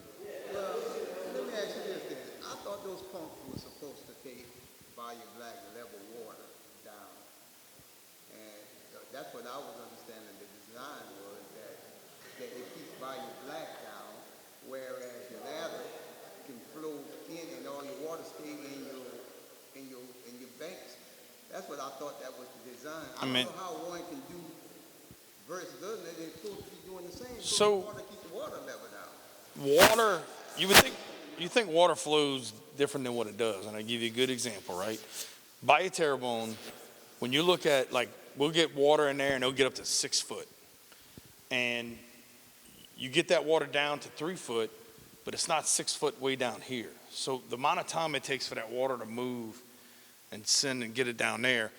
Well, let me ask you this then. I thought those pumps were supposed to take Bayou Black level water down. And that's what I was understanding the design was, that it keeps Bayou Black down, whereas your ladder can flow in and all your water stay in your banks. That's what I thought that was the design. I don't know how one can do versus the other. They're supposed to be doing the same. So- the water keep the water level down. Water, you think water flows different than what it does. And I'll give you a good example, right? Bayou Terrebonne, when you look at, like, we'll get water in there and it'll get up to 6 foot. And you get that water down to 3 foot, but it's not 6 foot way down here. So the amount of time it takes for that water to move and send and get it down there,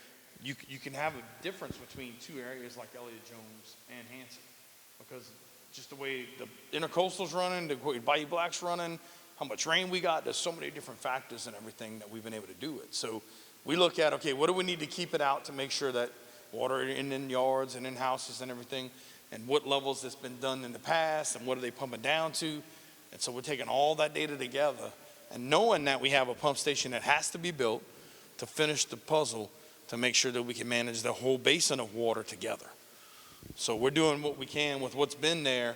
you can have a difference between two areas like Elliott Jones and Hanson, because just the way the intercoastal's running, the way Bayou Black's running, how much rain we got, there's so many different factors and everything that we've been able to do it. So we look at, okay, what do we need to keep it out to make sure that water in yards and in houses and everything, and what levels that's been done in the past, and what are they pumping down to? And so we're taking all that data together and knowing that we have a pump station that has to be built to finish the puzzle to make sure that we can manage the whole basin of water together. So we're doing what we can with what's been there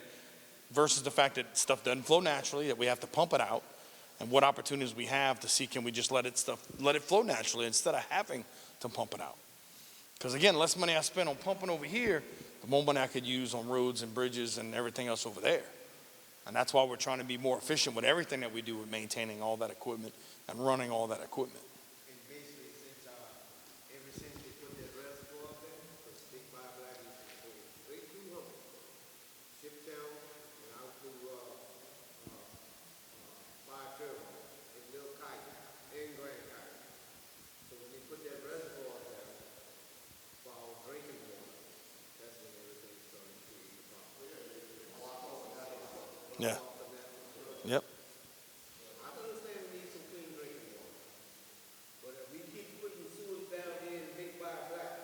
versus the fact that stuff doesn't flow naturally, that we have to pump it out, and what opportunities we have to see, can we just let it flow naturally instead of having to pump it out. Because again, less money I spend on pumping over here, the more money I could use on roads and bridges and everything else over there. And that's why we're trying to be more efficient with everything that we do with maintaining all that equipment and running all that equipment. And basically, ever since they put that reservoir up there, because Big Bayou Black used to go straight through Humble, Shiptown, and out through Bayou Terrebonne, and Little Kite, and Grand Kite. So when they put that reservoir up there for our drinking water, that's when everything started to create the problem. Yeah. Yep. I understand we need some clean drinking water, but if we keep putting sewers down there in Big Bayou Black,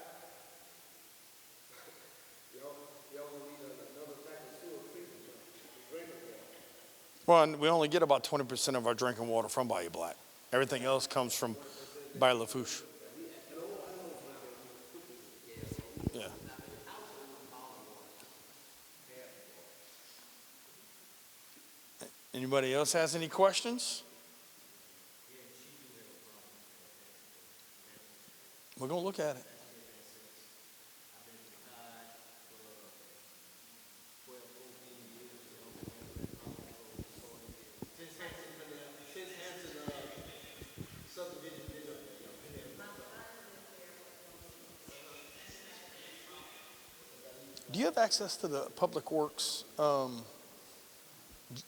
y'all gonna need another type of sewer treatment for drinking water. Well, and we only get about 20% of our drinking water from Bayou Black. Everything else comes from Bayou Lafourche. Yeah. Anybody else has any questions? We're going to look at it. Do you have access to the Public Works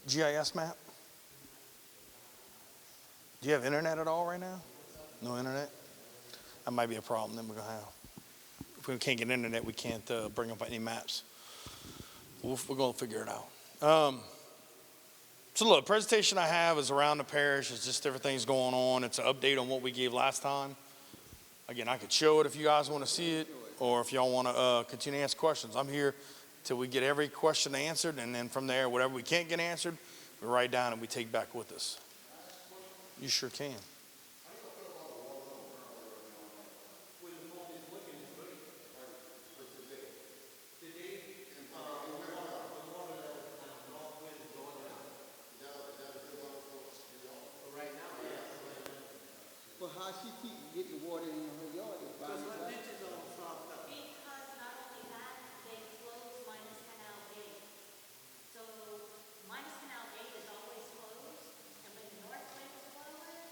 GIS map? Do you have internet at all right now? No internet? That might be a problem then we're going to have. If we can't get internet, we can't bring up any maps. We're going to figure it out. So look, the presentation I have is around the parish. It's just everything's going on. It's an update on what we gave last time. Again, I could show it if you guys want to see it, or if y'all want to continue to ask questions. I'm here till we get every question answered, and then from there, whatever we can't get answered, we write down and we take back with us. You sure can. But how she keep getting water in her yard is by herself? Because not only that, they close Minus Canal Gate. So Minus Canal Gate is always closed, and when the north wind is blowing,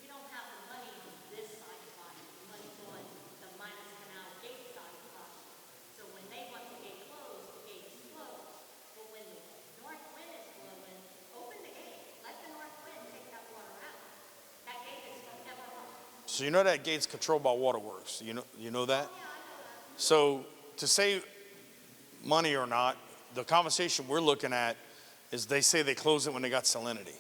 we don't have the money on this side of the The money's on the Minus Canal Gate side of the So when they want the gate closed, the gate is closed. But when the north wind is blowing, open the gate, let the north wind take that water out. That gate is forever on. So you know that gate's controlled by Waterworks. You know that? So to say money or not, the conversation we're looking at is they say they close it when they got salinity.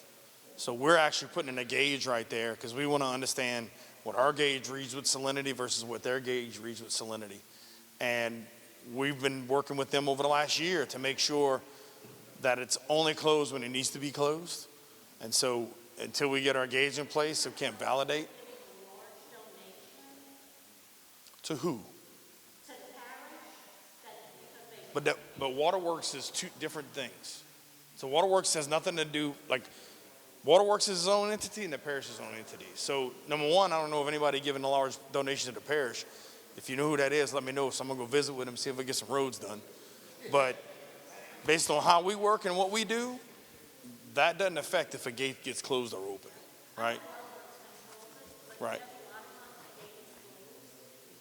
So we're actually putting in a gauge right there because we want to understand what our gauge reads with salinity versus what their gauge reads with salinity. And we've been working with them over the last year to make sure that it's only closed when it needs to be closed. And so until we get our gauge in place, we can't validate. To who? But Waterworks is two different things. So Waterworks has nothing to do, like, Waterworks is its own entity and the parish is its own entity. So number one, I don't know of anybody giving a large donation to the parish. If you know who that is, let me know, so I'm gonna go visit with them, see if we get some roads done. But based on how we work and what we do, that doesn't affect if a gate gets closed or open, right? Right.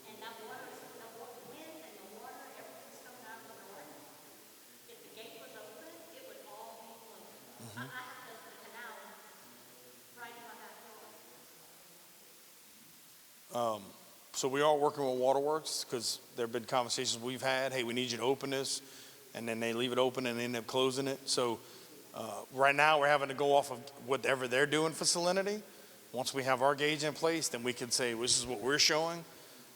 And that water, the wind and the water, everything's coming out of the north. If the gate was open, it would all be closed. I have the canal right in my backyard. So we are working with Waterworks because there have been conversations we've had, hey, we need you to open this, and then they leave it open and they end up closing it. So right now we're having to go off of whatever they're doing for salinity. Once we have our gauge in place, then we can say, well, this is what we're showing.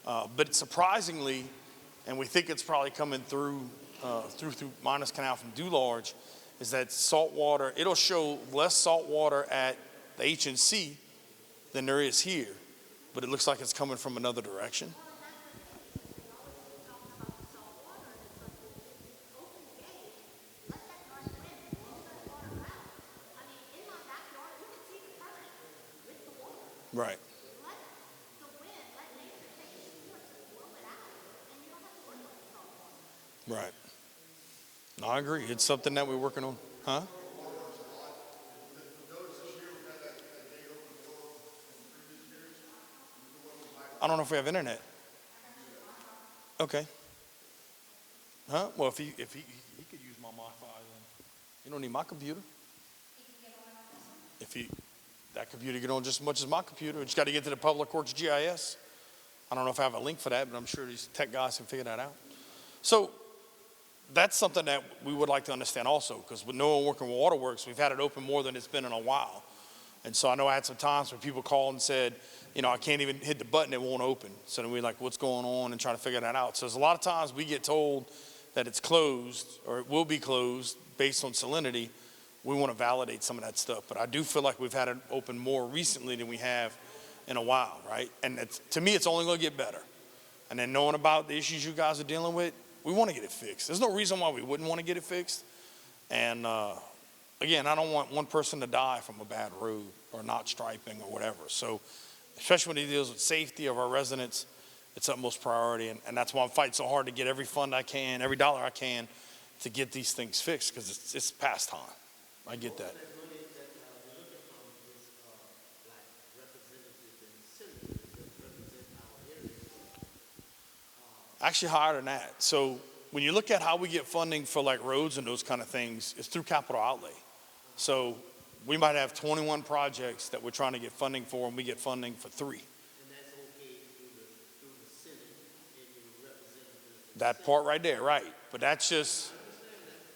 But surprisingly, and we think it's probably coming through Miners Canal from Dularge, is that salt water, it'll show less salt water at the H&C than there is here, but it looks like it's coming from another direction. Right. Right. No, I agree. It's something that we're working on. Huh? I don't know if we have internet. Okay. Huh? Well, if he could use my Wi-Fi, then you don't need my computer. That computer get on just as much as my computer. We just got to get to the Public Works GIS. I don't know if I have a link for that, but I'm sure these tech guys can figure that out. So that's something that we would like to understand also, because with no one working with Waterworks, we've had it open more than it's been in a while. And so I know I had some times where people called and said, I can't even hit the button, it won't open. So then we're like, what's going on, and trying to figure that out. So there's a lot of times we get told that it's closed or it will be closed based on salinity. We want to validate some of that stuff. But I do feel like we've had it open more recently than we have in a while, right? And to me, it's only going to get better. And then knowing about the issues you guys are dealing with, we want to get it fixed. There's no reason why we wouldn't want to get it fixed. And again, I don't want one person to die from a bad road or not striping or whatever. So especially when it deals with safety of our residents, it's utmost priority. And that's why I'm fighting so hard to get every fund I can, every dollar I can to get these things fixed, because it's past time. I get that. Actually higher than that. So when you look at how we get funding for like roads and those kind of things, it's through capital outlay. So we might have 21 projects that we're trying to get funding for, and we get funding for 3. And that's okay through the Senate and your representatives. That part right there, right. But that's just,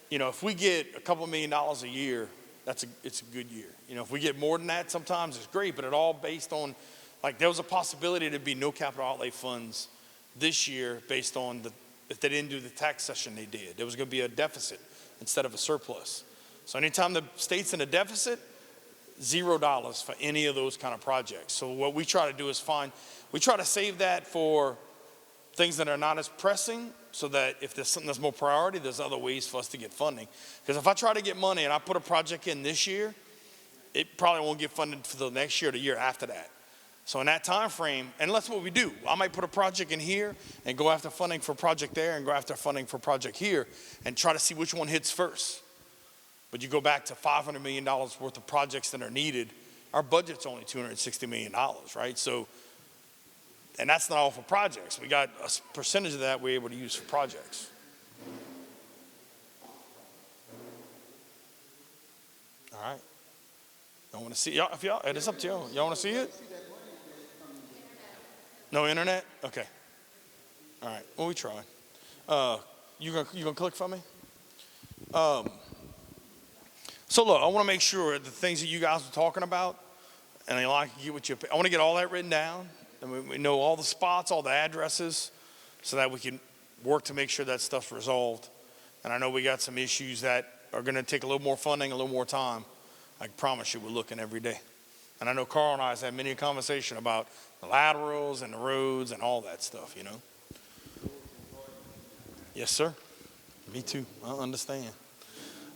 if we get a couple $1 million a year, it's a good year. If we get more than that, sometimes it's great, but it all based on, like, there was a possibility there'd be no capital outlay funds this year based on if they didn't do the tax session they did. There was going to be a deficit instead of a surplus. So anytime the state's in a deficit, $0 for any of those kind of projects. So what we try to do is we try to save that for things that are not as pressing, so that if there's something that's more priority, there's other ways for us to get funding. Because if I try to get money and I put a project in this year, it probably won't get funded for the next year or the year after that. So in that time frame, and that's what we do. I might put a project in here and go after funding for a project there and go after funding for a project here and try to see which one hits first. But you go back to $500 million worth of projects that are needed, our budget's only $260 million, right? So, and that's not all for projects. We got a percentage of that we're able to use for projects. All right. Y'all want to see? Y'all, it's up to y'all. Y'all want to see it? No internet? Okay. All right. Well, we try. You gonna click for me? So look, I want to make sure the things that you guys are talking about, and I like to get what I want to get all that written down, and we know all the spots, all the addresses, so that we can work to make sure that stuff's resolved. And I know we got some issues that are going to take a little more funding, a little more time, I promise you we're looking every day. And I know Carl and I have had many a conversation about the laterals and the roads and all that stuff, you know. Yes, sir. Me too. I understand.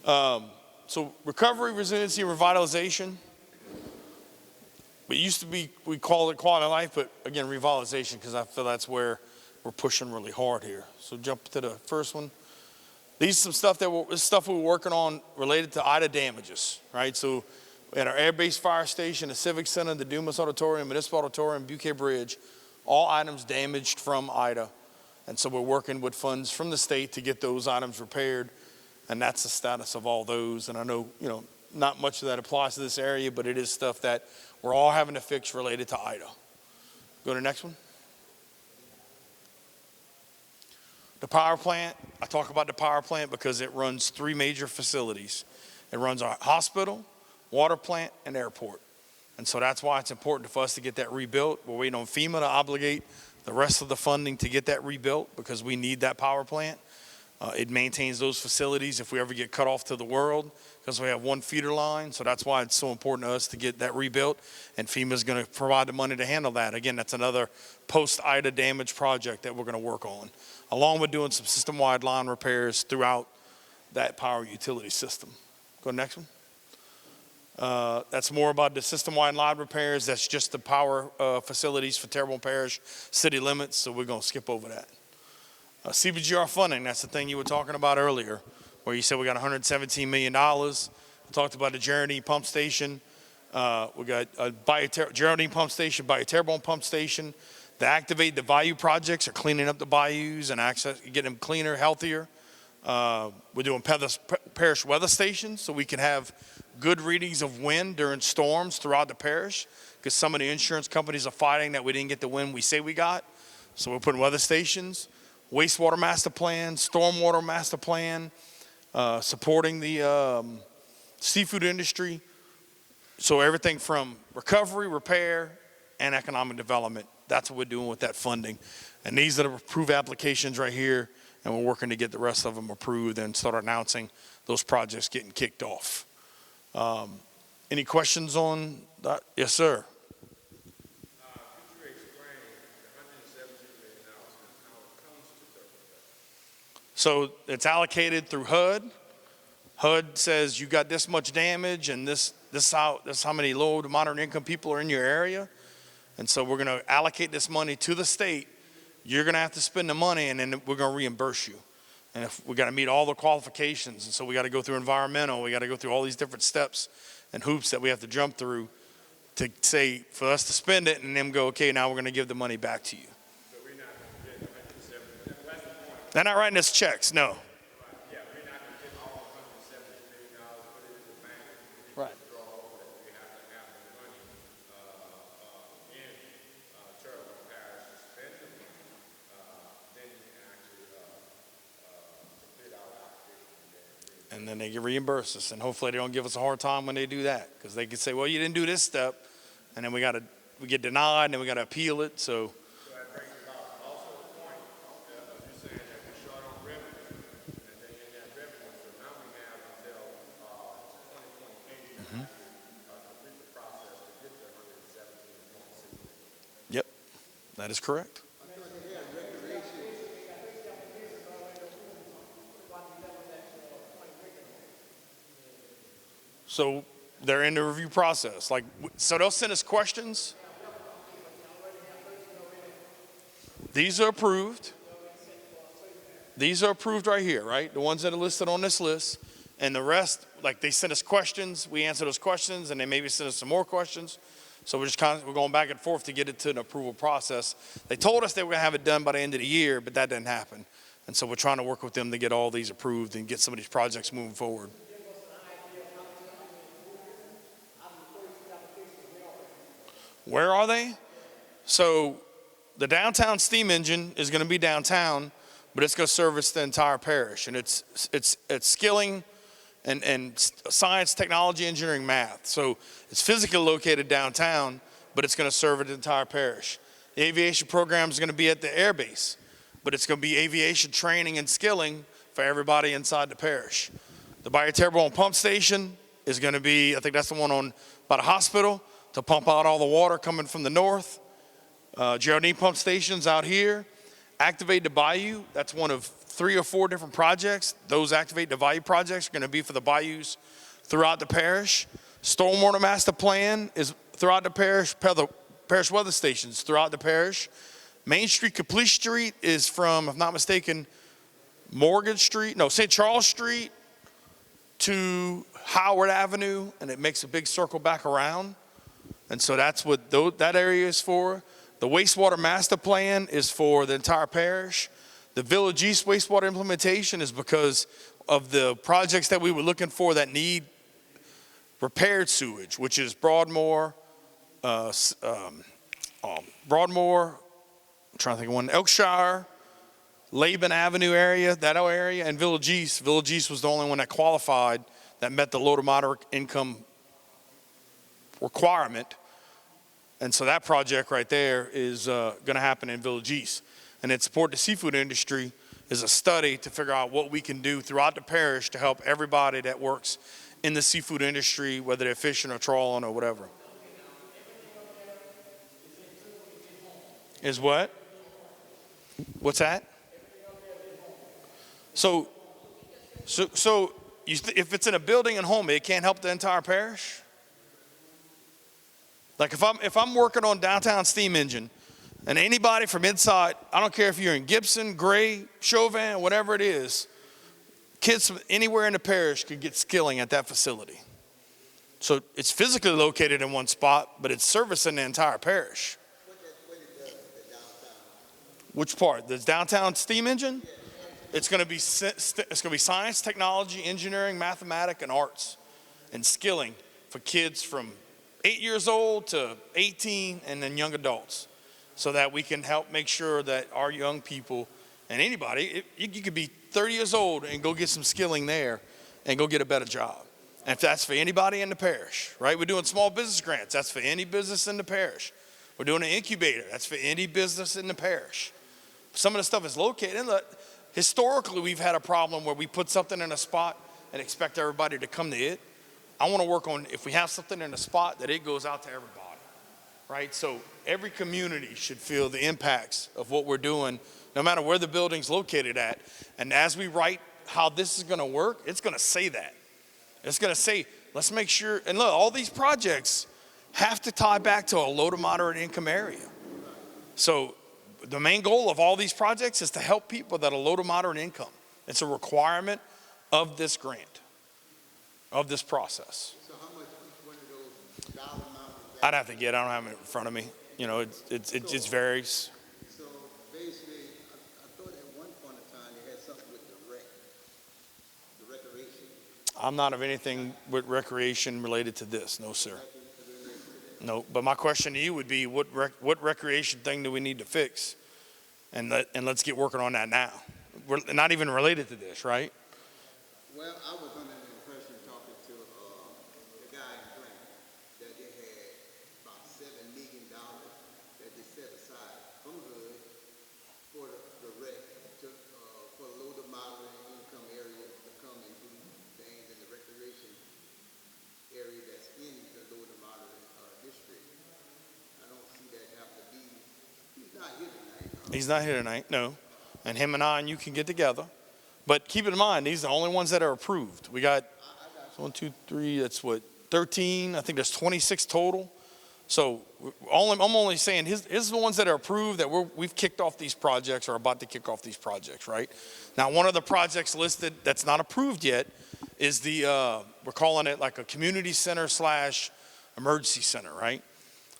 So recovery, resiliency, and revitalization. It used to be, we call it quality of life, but again, revitalization, because I feel that's where we're pushing really hard here. So jump to the first one. These are some stuff this stuff we're working on related to Ida damages, right? So at our Air Base Fire Station, the Civic Center, the Dumas Auditorium, Municipal Auditorium, Buquet Bridge, all items damaged from Ida. And so we're working with funds from the state to get those items repaired. And that's the status of all those. And I know, you know, not much of that applies to this area, but it is stuff that we're all having to fix related to Ida. Go to the next one. The power plant, I talk about the power plant because it runs 3 major facilities. It runs our hospital, water plant, and airport. And so that's why it's important for us to get that rebuilt. We're waiting on FEMA to obligate the rest of the funding to get that rebuilt because we need that power plant. It maintains those facilities if we ever get cut off to the world because we have 1 feeder line. So that's why it's so important to us to get that rebuilt. And FEMA is going to provide the money to handle that. Again, that's another post-Ida damage project that we're going to work on, along with doing some system-wide line repairs throughout that power utility system. Go to the next one. That's more about the system-wide line repairs. That's just the power facilities for Terrebonne Parish city limits, so we're going to skip over that. CBGR funding, that's the thing you were talking about earlier, where you said we got $117 million. We talked about the Geraldine Pump Station. We got Geraldine Pump Station, Terrebonne Pump Station. The Activate the Bayou projects are cleaning up the bayous and getting them cleaner, healthier. We're doing parish weather stations so we can have good readings of wind during storms throughout the parish, because some of the insurance companies are fighting that we didn't get the wind we say we got. So we're putting weather stations, wastewater master plan, stormwater master plan, supporting the seafood industry. So everything from recovery, repair, and economic development. That's what we're doing with that funding. And these are the approved applications right here, and we're working to get the rest of them approved and start announcing those projects getting kicked off. Any questions on that? Yes, sir. Could you explain the $117 million, how it comes to Terrebonne? So it's allocated through HUD. HUD says you got this much damage and this how many low to moderate income people are in your area. And so we're going to allocate this money to the state. You're going to have to spend the money, and then we're going to reimburse you. And if we got to meet all the qualifications, and so we got to go through environmental, we got to go through all these different steps and hoops that we have to jump through to say for us to spend it, and then go, okay, now we're going to give the money back to you. So we're not going to get 170. That's the point. They're not writing us checks, no. Yeah, we're not going to get all $170 million, put it in the bank. Right. Draw over that. We have to have the money in Terrebonne Parish to spend the money. Then you can actually complete our application. And then they can reimburse us, and hopefully they don't give us a hard time when they do that, because they could say, well, you didn't do this step, and then we get denied, and then we got to appeal it. So So that brings about also the point of you saying that we're short on revenue, and then in that revenue, so now we have until 2028 to complete the process to get to 117.6 million. yep, that is correct. So they're in the review process. So they'll send us questions. These are approved. These are approved right here, right? The ones that are listed on this list. And the rest, like they send us questions, we answer those questions, and they maybe send us some more questions. So we're just we're going back and forth to get it to an approval process. They told us they were going to have it done by the end of the year, but that didn't happen. And so we're trying to work with them to get all these approved and get some of these projects moving forward. Where are they? So the downtown steam engine is going to be downtown, but it's going to service the entire parish. And it's skilling and science, technology, engineering, math. So it's physically located downtown, but it's going to serve the entire parish. The aviation program is going to be at the air base, but it's going to be aviation training and skilling for everybody inside the parish. The Bayou Terrebonne pump station is going to be, I think that's the one on by the hospital to pump out all the water coming from the north. Geraldine pump stations out here. Activate the Bayou, that's one of 3 or 4 different projects. Those Activate the Bayou projects are going to be for the bayous throughout the parish. Stormwater master plan is throughout the parish, parish weather stations throughout the parish. Main Street, Complete Street is from, if not mistaken, St. Charles Street to Howard Avenue, and it makes a big circle back around. And so that's what that area is for. The wastewater master plan is for the entire parish. The Village East wastewater implementation is because of the projects that we were looking for that need repaired sewage, which is Broadmoor, I'm trying to think of one, Elkshire, Laban Avenue area, that area, and Village East. Village East was the only one that qualified that met the low to moderate income requirement. And so that project right there is going to happen in Village East. And it support the seafood industry is a study to figure out what we can do throughout the parish to help everybody that works in the seafood industry, whether they're fishing or trawling or whatever. Is what? What's that? So if it's in a building and home, it can't help the entire parish? Like if I'm working on downtown steam engine, and anybody from inside, I don't care if you're in Gibson, Gray, Chauvin, whatever it is, kids from anywhere in the parish could get skilling at that facility. So it's physically located in one spot, but it's servicing the entire parish. Which part? The downtown steam engine? It's going to be science, technology, engineering, mathematics, and arts, and skilling for kids from 8 years old to 18, and then young adults, so that we can help make sure that our young people and anybody, you could be 30 years old and go get some skilling there and go get a better job. And if that's for anybody in the parish, right? We're doing small business grants. That's for any business in the parish. We're doing an incubator. That's for any business in the parish. Some of the stuff is located. And look, historically, we've had a problem where we put something in a spot and expect everybody to come to it. I want to work on, if we have something in a spot, that it goes out to everybody, right? So every community should feel the impacts of what we're doing, no matter where the building's located at. And as we write how this is going to work, it's going to say that. It's going to say, let's make sure, and look, all these projects have to tie back to a low to moderate income area. So the main goal of all these projects is to help people that are low to moderate income. It's a requirement of this grant, of this process. So how much each one of those dollar amounts? I'd have to get, I don't have it in front of me. You know, it just varies. So basically, I thought at one point in time they had something with the recreation. I'm not of anything with recreation related to this, no sir. No, but my question to you would be, what recreation thing do we need to fix? And let's get working on that now. We're not even related to this, right? Well, I was under the impression talking to the guy in Grant that they had about $7 million that they set aside from HUD for the rec, for low to moderate income areas to come and do things in the recreation area that's in the low to moderate district. I don't see that have to be. He's not here tonight. He's not here tonight, no. And him and I and you can get together. But keep in mind, these are the only ones that are approved. We got 1, 2, 3, that's what, 13. I think there's 26 total. So I'm only saying his are the ones that are approved that we've kicked off these projects or about to kick off these projects, right? Now, one of the projects listed that's not approved yet is we're calling it like a community center / emergency center, right?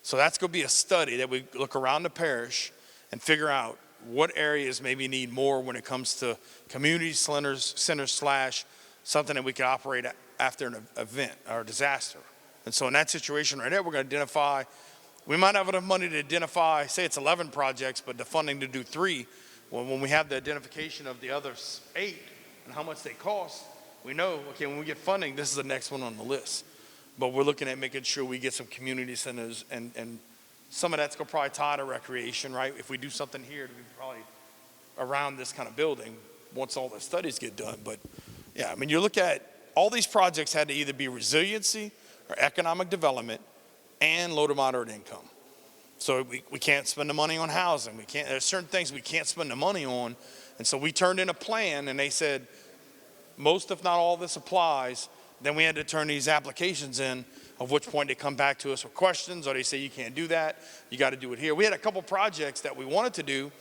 So that's going to be a study that we look around the parish and figure out what areas maybe need more when it comes to community centers / something that we can operate after an event or disaster. And so in that situation right there, we're going to identify, we might have enough money to identify, say it's 11 projects, but the funding to do 3. Well, when we have the identification of the other 8 and how much they cost, we know, okay, when we get funding, this is the next one on the list. But we're looking at making sure we get some community centers, and some of that's going to probably tie to recreation, right? If we do something here, it'll be probably around this kind of building once all the studies get done. But yeah, I mean, you look at all these projects had to either be resiliency or economic development and low to moderate income. So we can't spend the money on housing. There's certain things we can't spend the money on. And so we turned in a plan, and they said, most if not all of this applies. Then we had to turn these applications in, of which point they come back to us with questions, or they say, you can't do that, you got to do it here. We had a couple projects that we wanted to do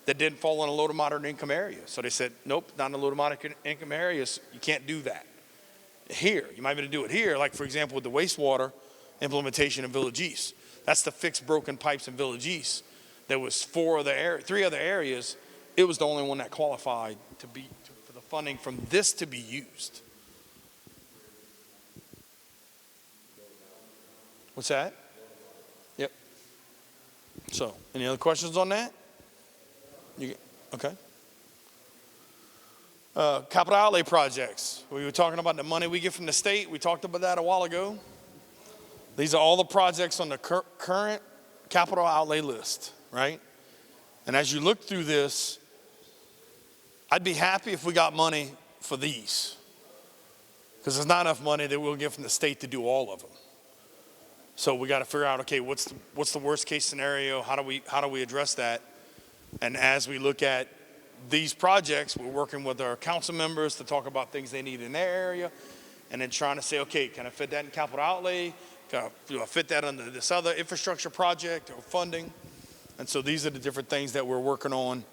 that didn't fall in a low to moderate income area. So they said, nope, not in a low to moderate income areas, you can't do that. Here, you might be able to do it here, like for example with the wastewater implementation in Village East. That's the fixed broken pipes in Village East. There was 3 other areas. It was the only one that qualified for the funding from this to be used. What's that? Yep. So, any other questions on that? Okay. Capital outlay projects. We were talking about the money we get from the state. We talked about that a while ago. These are all the projects on the current capital outlay list, right? And as you look through this, I'd be happy if we got money for these, because there's not enough money that we'll get from the state to do all of them. So we got to figure out, okay, what's the worst case scenario? How do we address that? And as we look at these projects, we're working with our council members to talk about things they need in their area, and then trying to say, okay, can I fit that in capital outlay? Can I fit that under this other infrastructure project or funding? And so these are the different things that we're working on.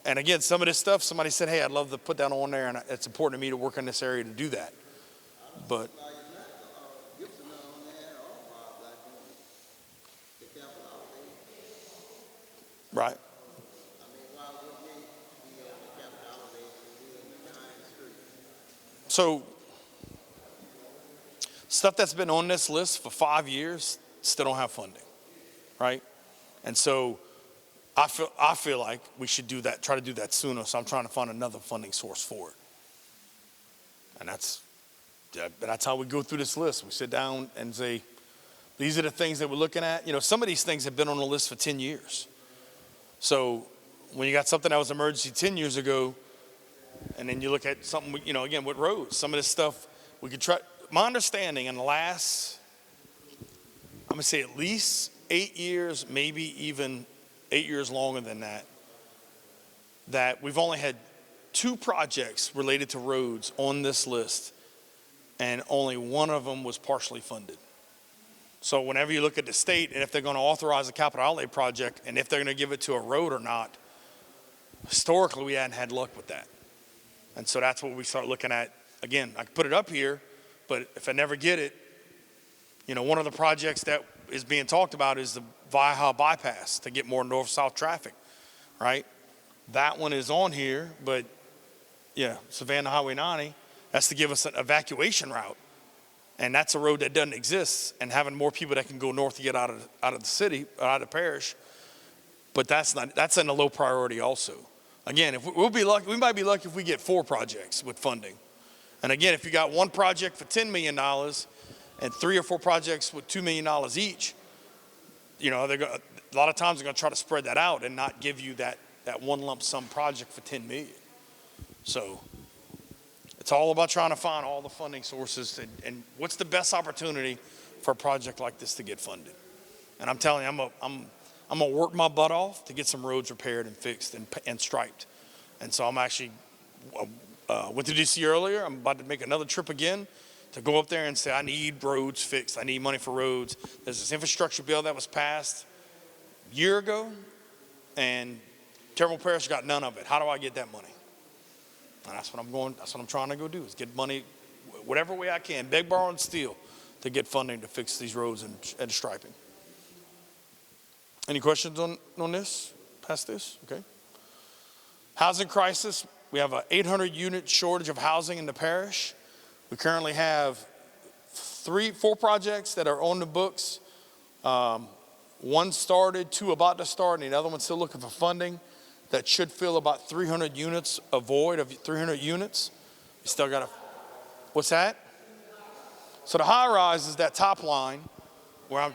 And again, some of this stuff, somebody said, hey, I'd love to put that on there, and it's important to me to work in this area to do that. But Gibson on there, all black the capital outlay. right. I mean, why would we be on the capital outlay behind the street? So stuff that's been on this list for 5 years still don't have funding, right? And so I feel like we should do that, try to do that sooner. So I'm trying to find another funding source for it. And that's how we go through this list. We sit down and say, these are the things that we're looking at. You know, some of these things have been on the list for 10 years. So when you got something that was emergency 10 years ago, and then you look at something, you know, again, with roads, some of this stuff we could try. My understanding in the last, I'm going to say at least 8 years, maybe even 8 years longer than that, that we've only had 2 projects related to roads on this list, and only one of them was partially funded. So whenever you look at the state, and if they're going to authorize a capital outlay project, and if they're going to give it to a road or not, historically we hadn't had luck with that. And so that's what we start looking at. Again, I could put it up here, but if I never get it, you know, one of the projects that is being talked about is the Vieja bypass to get more north-south traffic, right? That one is on here, but yeah, Savannah Highway 90, that's to give us an evacuation route. And that's a road that doesn't exist, and having more people that can go north to get out of the city, out of the parish. But that's in a low priority also. Again, if we'll be lucky, we might be lucky if we get 4 projects with funding. And again, if you got one project for $10 million and 3 or 4 projects with $2 million each, you know, a lot of times they're going to try to spread that out and not give you that one lump sum project for $10 million. So it's all about trying to find all the funding sources and what's the best opportunity for a project like this to get funded. And I'm telling you, I'm gonna work my butt off to get some roads repaired and fixed and striped. And so I'm actually went to DC earlier. I'm about to make another trip again to go up there and say, I need roads fixed. I need money for roads. There's this infrastructure bill that was passed a year ago, and Terrebonne Parish got none of it. How do I get that money? And that's what I'm trying to go do, is get money whatever way I can, beg, borrow, and steal, to get funding to fix these roads and striping. Any questions on this, past this? Okay. Housing crisis. We have an 800 unit shortage of housing in the parish. We currently have 4 projects that are on the books. 1 started, 2 about to start, and the other one's still looking for funding. That should fill about 300 units, a void of 300 units. You still got what's that? So the high rise is that top line where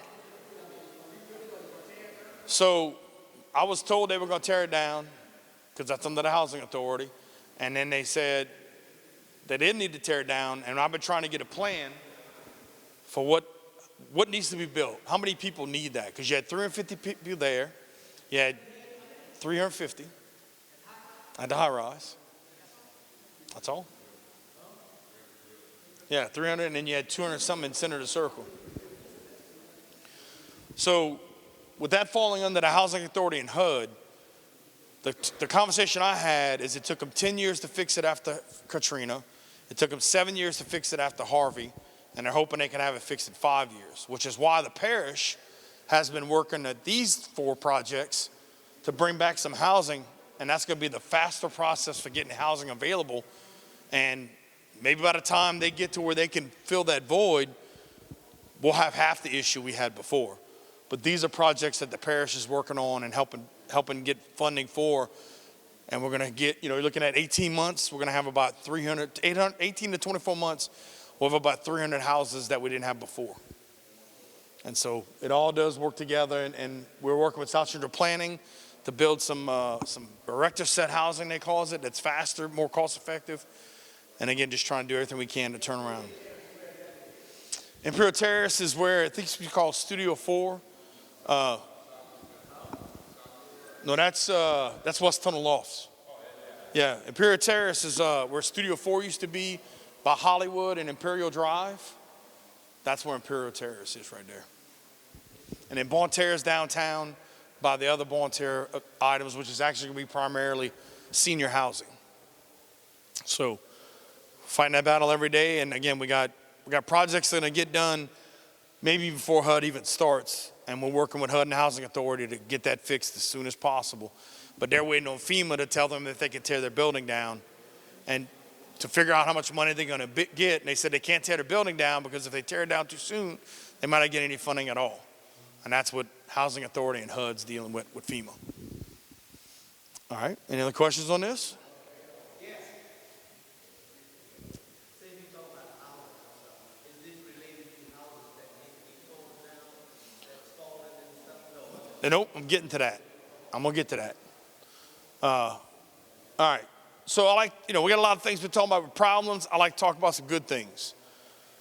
so I was told they were going to tear it down because that's under the housing authority. And then they said they didn't need to tear it down, and I've been trying to get a plan for what needs to be built. How many people need that? Because you had 350 people there. You had 350 at the high rise. That's all. Yeah, 300, and then you had 200 something in center of the circle. So with that falling under the Housing Authority and HUD, the conversation I had is it took them 10 years to fix it after Katrina. It took them 7 years to fix it after Harvey, and they're hoping they can have it fixed in 5 years, which is why the parish has been working at these 4 projects to bring back some housing, and that's going to be the faster process for getting housing available. And maybe by the time they get to where they can fill that void, we'll have half the issue we had before. But these are projects that the parish is working on and helping get funding for. And we're going to get, you're looking at 18 months, we're going to have about 18 to 24 months, we'll have about 300 houses that we didn't have before. And so it all does work together, and we're working with South Central Planning to build some erector set housing, they call it, that's faster, more cost effective. And again, just trying to do everything we can to turn around. Imperial Terrace is where I think it's called Studio 4. No, that's West Tunnel Lofts. Yeah, Imperial Terrace is where Studio 4 used to be by Hollywood and Imperial Drive. That's where Imperial Terrace is right there. And then Bon Terrace downtown by the other Bon Terrace items, which is actually going to be primarily senior housing. So fighting that battle every day. And again, we got projects that are going to get done maybe before HUD even starts. And we're working with HUD and Housing Authority to get that fixed as soon as possible. But they're waiting on FEMA to tell them if they can tear their building down and to figure out how much money they're going to get. And they said they can't tear their building down because if they tear it down too soon, they might not get any funding at all. And that's what Housing Authority and HUD's dealing with FEMA. All right, any other questions on this? Nope, I'm getting to that. I'm going to get to that. All right. So I like, we got a lot of things we're talking about with problems. I like to talk about some good things.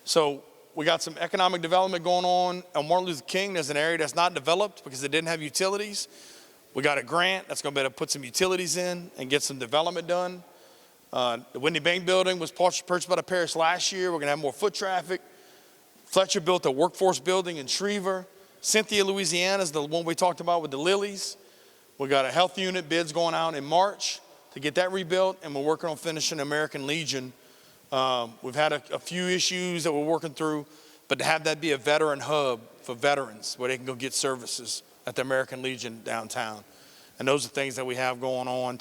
So we got some economic development going on Martin Luther King. There's an area that's not developed because it didn't have utilities. We got a grant that's going to be able to put some utilities in and get some development done. The Whitney Bank building was purchased by the parish last year. We're going to have more foot traffic. Fletcher built a workforce building in Schriever. Cynthia, Louisiana is the one we talked about with the lilies. We got a health unit bids going out in March to get that rebuilt, and we're working on finishing American Legion. We've had a few issues that we're working through, but to have that be a veteran hub for veterans where they can go get services at the American Legion downtown. And those are things that we have going on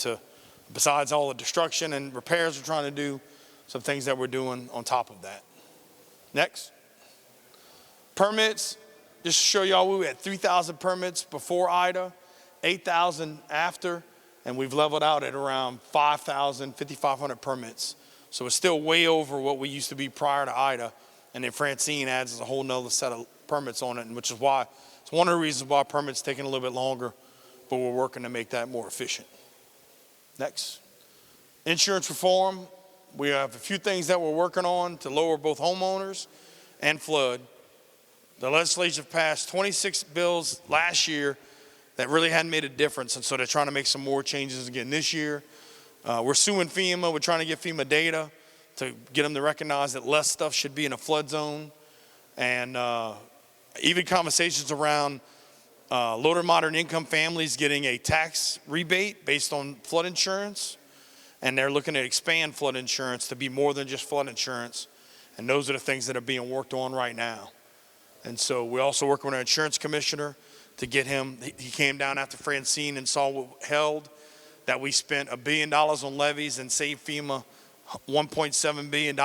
besides all the destruction and repairs we're trying to do, some things that we're doing on top of that. Next. Permits. Just to show y'all, we had 3,000 permits before Ida, 8,000 after, and we've leveled out at around 5,000, 5,500 permits. So it's still way over what we used to be prior to Ida. And then Francine adds a whole nother set of permits on it, which is why, it's one of the reasons why permits taking a little bit longer, but we're working to make that more efficient. Next. Insurance reform. We have a few things that we're working on to lower both homeowners and flood. The legislature passed 26 bills last year that really hadn't made a difference, and so they're trying to make some more changes again this year. We're suing FEMA. We're trying to get FEMA data to get them to recognize that less stuff should be in a flood zone. And even conversations around low to moderate income families getting a tax rebate based on flood insurance. And they're looking to expand flood insurance to be more than just flood insurance. And those are the things that are being worked on right now. And so we're also working with our insurance commissioner to get him. He came down after Francine and saw what held, that we spent $1 billion on levies and saved FEMA $1.7 billion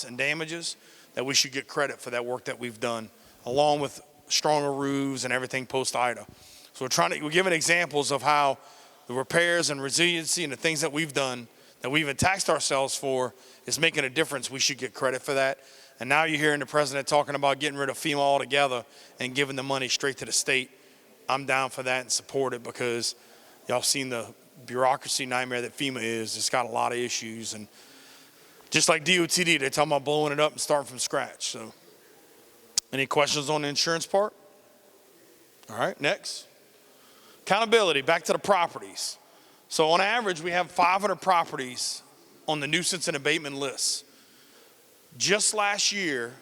in damages, that we should get credit for that work that we've done, along with stronger roofs and everything post-Ida. So we're giving examples of how the repairs and resiliency and the things that we've done, that we even taxed ourselves for, is making a difference. We should get credit for that. And now you're hearing the president talking about getting rid of FEMA altogether and giving the money straight to the state. I'm down for that and support it, because y'all seen the bureaucracy nightmare that FEMA is. It's got a lot of issues, and Just like DOTD, they're talking about blowing it up and starting from scratch. So, any questions on the insurance part? All right, next. Accountability, back to the properties. So on average, we have 500 properties on the nuisance and abatement list. Just last year,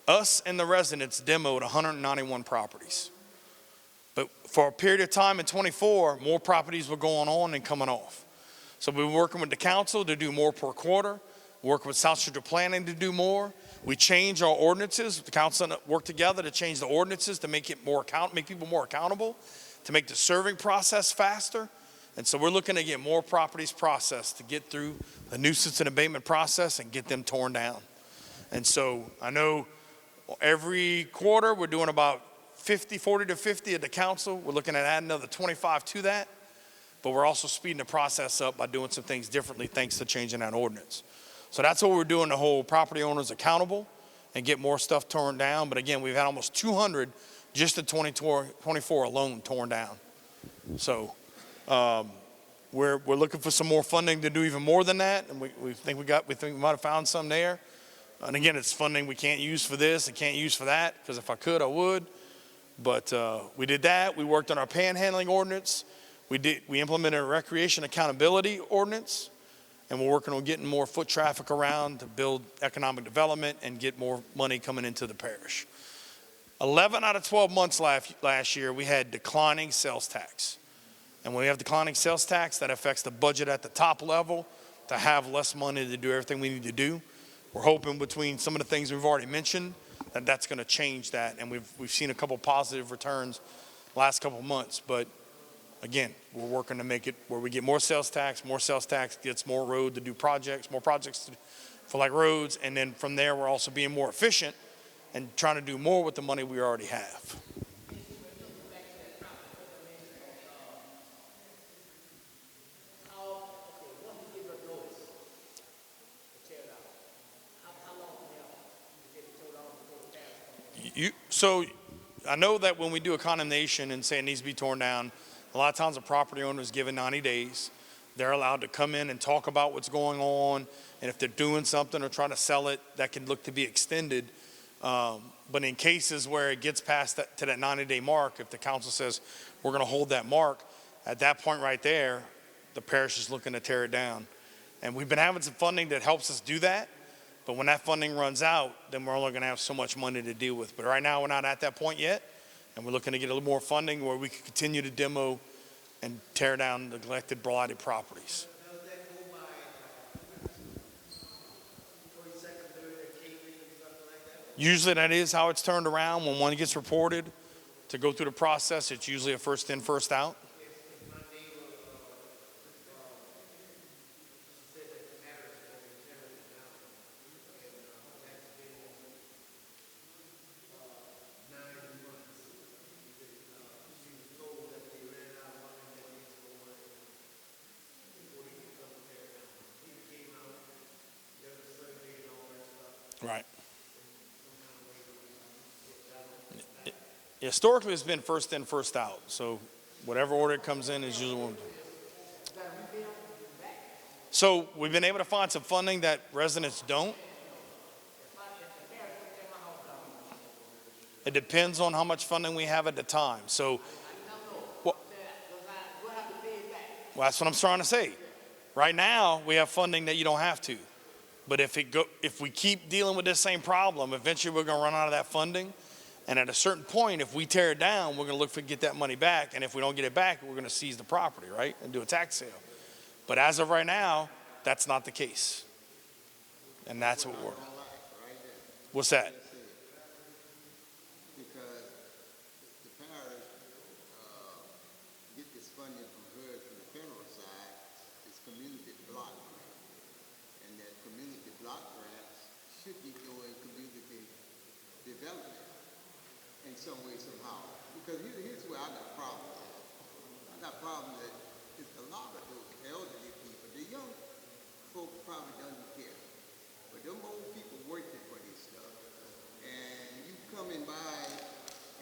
us and the residents demoed 191 properties. But for a period of time in 24, more properties were going on and coming off. So we've been working with the council to do more per quarter, working with South Central Planning to do more. We change our ordinances. The council worked together to change the ordinances to make it more make people more accountable, to make the serving process faster. And so we're looking to get more properties processed to get through the nuisance and abatement process and get them torn down. And so I know every quarter we're doing about 40 to 50 at the council. We're looking at adding another 25 to that. But we're also speeding the process up by doing some things differently thanks to changing that ordinance. So that's what we're doing, to hold property owners accountable and get more stuff torn down. But again, we've had almost 200 just in 2024 alone torn down. So we're looking for some more funding to do even more than that. And we think we might have found some there. And again, it's funding we can't use for this and can't use for that, because if I could, I would. But we did that. We worked on our panhandling ordinance. We implemented a recreation accountability ordinance. And we're working on getting more foot traffic around to build economic development and get more money coming into the parish. 11 out of 12 months last year, we had declining sales tax. And when we have declining sales tax, that affects the budget at the top level to have less money to do everything we need to do. We're hoping between some of the things we've already mentioned that that's going to change that. And we've seen a couple positive returns last couple months. But again, we're working to make it where we get more sales tax gets more road to do projects, more projects for like roads. And then from there, we're also being more efficient and trying to do more with the money we already have. So I know that when we do a condemnation and say it needs to be torn down, a lot of times the property owner is given 90 days. They're allowed to come in and talk about what's going on. And if they're doing something or trying to sell it, that can look to be extended. But in cases where it gets past that 90-day mark, if the council says we're going to hold that mark, at that point right there, the parish is looking to tear it down. And we've been having some funding that helps us do that. But when that funding runs out, then we're only going to have so much money to deal with. But right now, we're not at that point yet. And we're looking to get a little more funding where we can continue to demo and tear down neglected, blighted properties. Does that go by 22nd, 3rd, catering and something like that? Usually that is how it's turned around. When one gets reported to go through the process, it's usually a first in, first out. If my neighbor said that the parish was tearing it down, and that's been 9 months. She was told that they ran out of money, that needs more money before they could come tear it down. He came out, did a survey and all that stuff. Right. Historically, it's been first in, first out. So whatever order it comes in is usually one. So we've been able to find some funding that residents don't. It depends on how much funding we have at the time. So well, that's what I'm trying to say. Right now, we have funding that you don't have to. But if we keep dealing with this same problem, eventually we're going to run out of that funding. And at a certain point, if we tear it down, we're going to look to get that money back. And if we don't get it back, we're going to seize the property, right, and do a tax sale. But as of right now, that's not the case. And that's what we're. What's that? Because the parish get this funding from HUD from the federal side, it's community block grant. And that community block grants should be doing community development in some way, somehow. Because here's where I got problems. I got problems that it's a lot of those elderly people, the young folk probably doesn't care. But them old people working for this stuff. And you coming by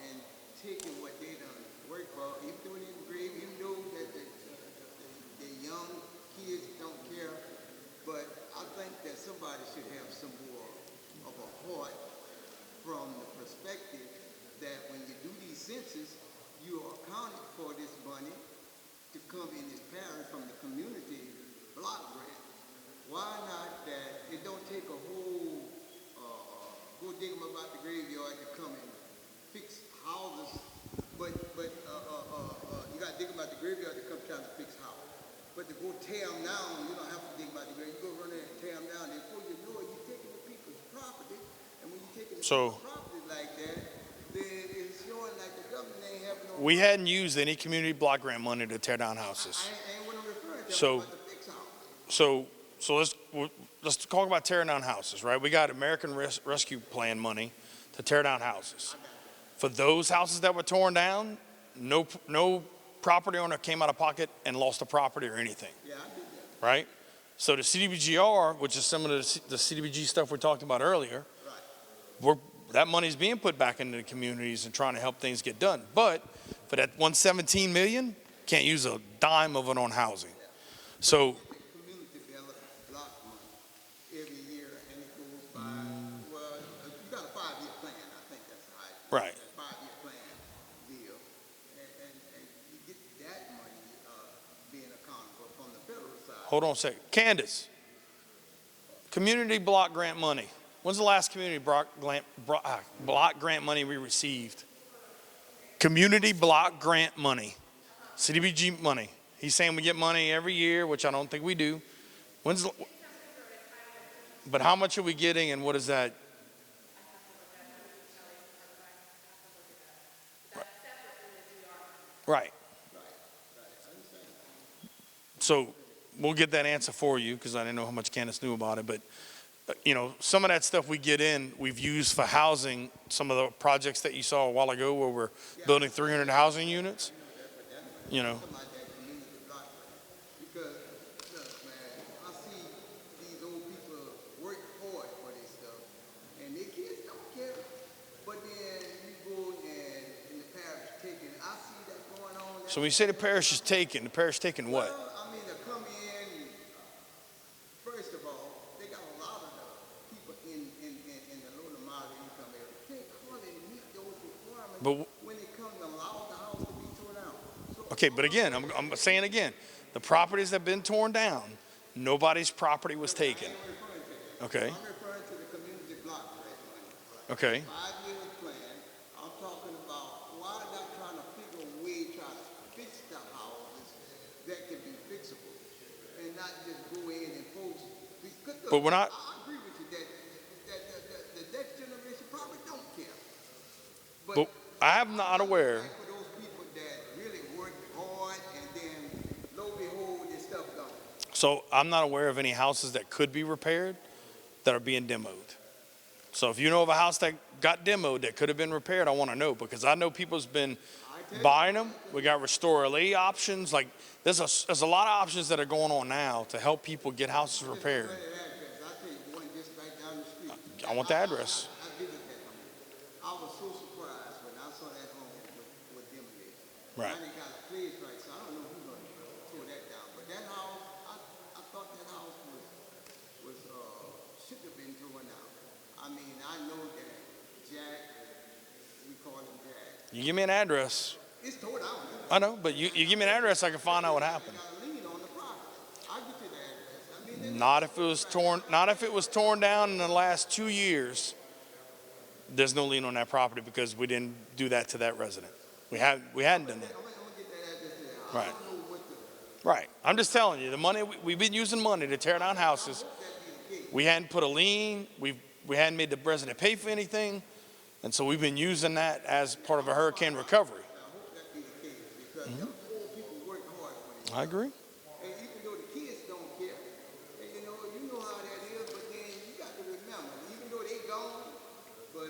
and taking what they done work for, even though they grave, even though that the young kids don't care. But I think that somebody should have some more of a heart from the perspective that when you do these census, you are accounted for this money to come in this parish from the community block grant. Why not that it don't take a whole, go dig them about the graveyard to come and fix houses, but you got to dig about the graveyard to come trying to fix houses. But to go tear them down, you don't have to dig about the graveyard. You go run there and tear them down. And before you know it, you're taking the people's property. And when you're taking the people's property like that, then it's showing like the government ain't having no. We hadn't used any community block grant money to tear down houses. I ain't what I'm referring to. So- I'm about to fix houses. So let's talk about tearing down houses, right? We got American Rescue Plan money to tear down houses. For those houses that were torn down, no property owner came out of pocket and lost the property or anything, Yeah, I did that. right? So the CDBGR, which is similar to the CDBG stuff we talked about earlier, that money's being put back into the communities and trying to help things get done. But for that 117 million, can't use a dime of it on housing. So Community development block money every year, and it goes by, well, you got a 5-year plan, I think that's right. Right. 5-year plan deal, and you get that money being accounted for from the federal side. hold on a second. Candace, community block grant money. When's the last community block grant money we received? Community block grant money, CDBG money. He's saying we get money every year, which I don't think we do. But how much are we getting, and what is that? Right. So we'll get that answer for you, because I didn't know how much Candace knew about it. But, some of that stuff we get in, we've used for housing. Some of the projects that you saw a while ago where we're building 300 housing units, Something like that community block grant. Because, look, man, I see these old people work hard for this stuff, and their kids don't care. But then you go and the parish taking, I see that going on. So when you say the parish is taking what? Well, I mean, to come in, first of all, they got a lot of the people in the low to moderate income area. They can't hardly meet those requirements But when it comes to allow the house to be torn down. So okay, but again, I'm saying again, the properties that have been torn down, nobody's property was taken. Okay, I'm referring to the community block grant money. okay. 5-year plan. I'm talking about why not trying to figure a way, try to fix the houses that can be fixable, and not just go in and post. But we're not- I agree with you that the next generation probably don't care. But I'm not aware. Like for those people that really work hard and then lo and behold, this stuff gone. So I'm not aware of any houses that could be repaired that are being demoed. So if you know of a house that got demoed that could have been repaired, I want to know, because I know people's been buying them. We got Restore LA options. Like there's a lot of options that are going on now to help people get houses repaired. I'll tell you one just right down the street. I want the address. I visited that home. I was so surprised when I saw that home with demolition. Right. I ain't got a place right, so I don't know who's gonna tear that down. But that house, I thought that house was should have been torn down. I mean, I know that Jack, we call him Jack. You give me an address. It's torn down. I know, but you give me an address, I can find out what happened. Got a lien on the property. I'll get you the address. I mean, Not if it was torn. Not if it was torn down in the last 2 years. There's no lien on that property because we didn't do that to that resident. We hadn't done that. I'm gonna get that address there. Right. I don't know what the. Right. I'm just telling you, the money we've been using money to tear down houses. We hadn't put a lien. We hadn't made the resident pay for anything, and so we've been using that as part of a hurricane recovery. I hope that be the case because them old people work hard for this. I agree. And even though the kids don't care, and you know how that is, but then you got to remember, even though they gone, but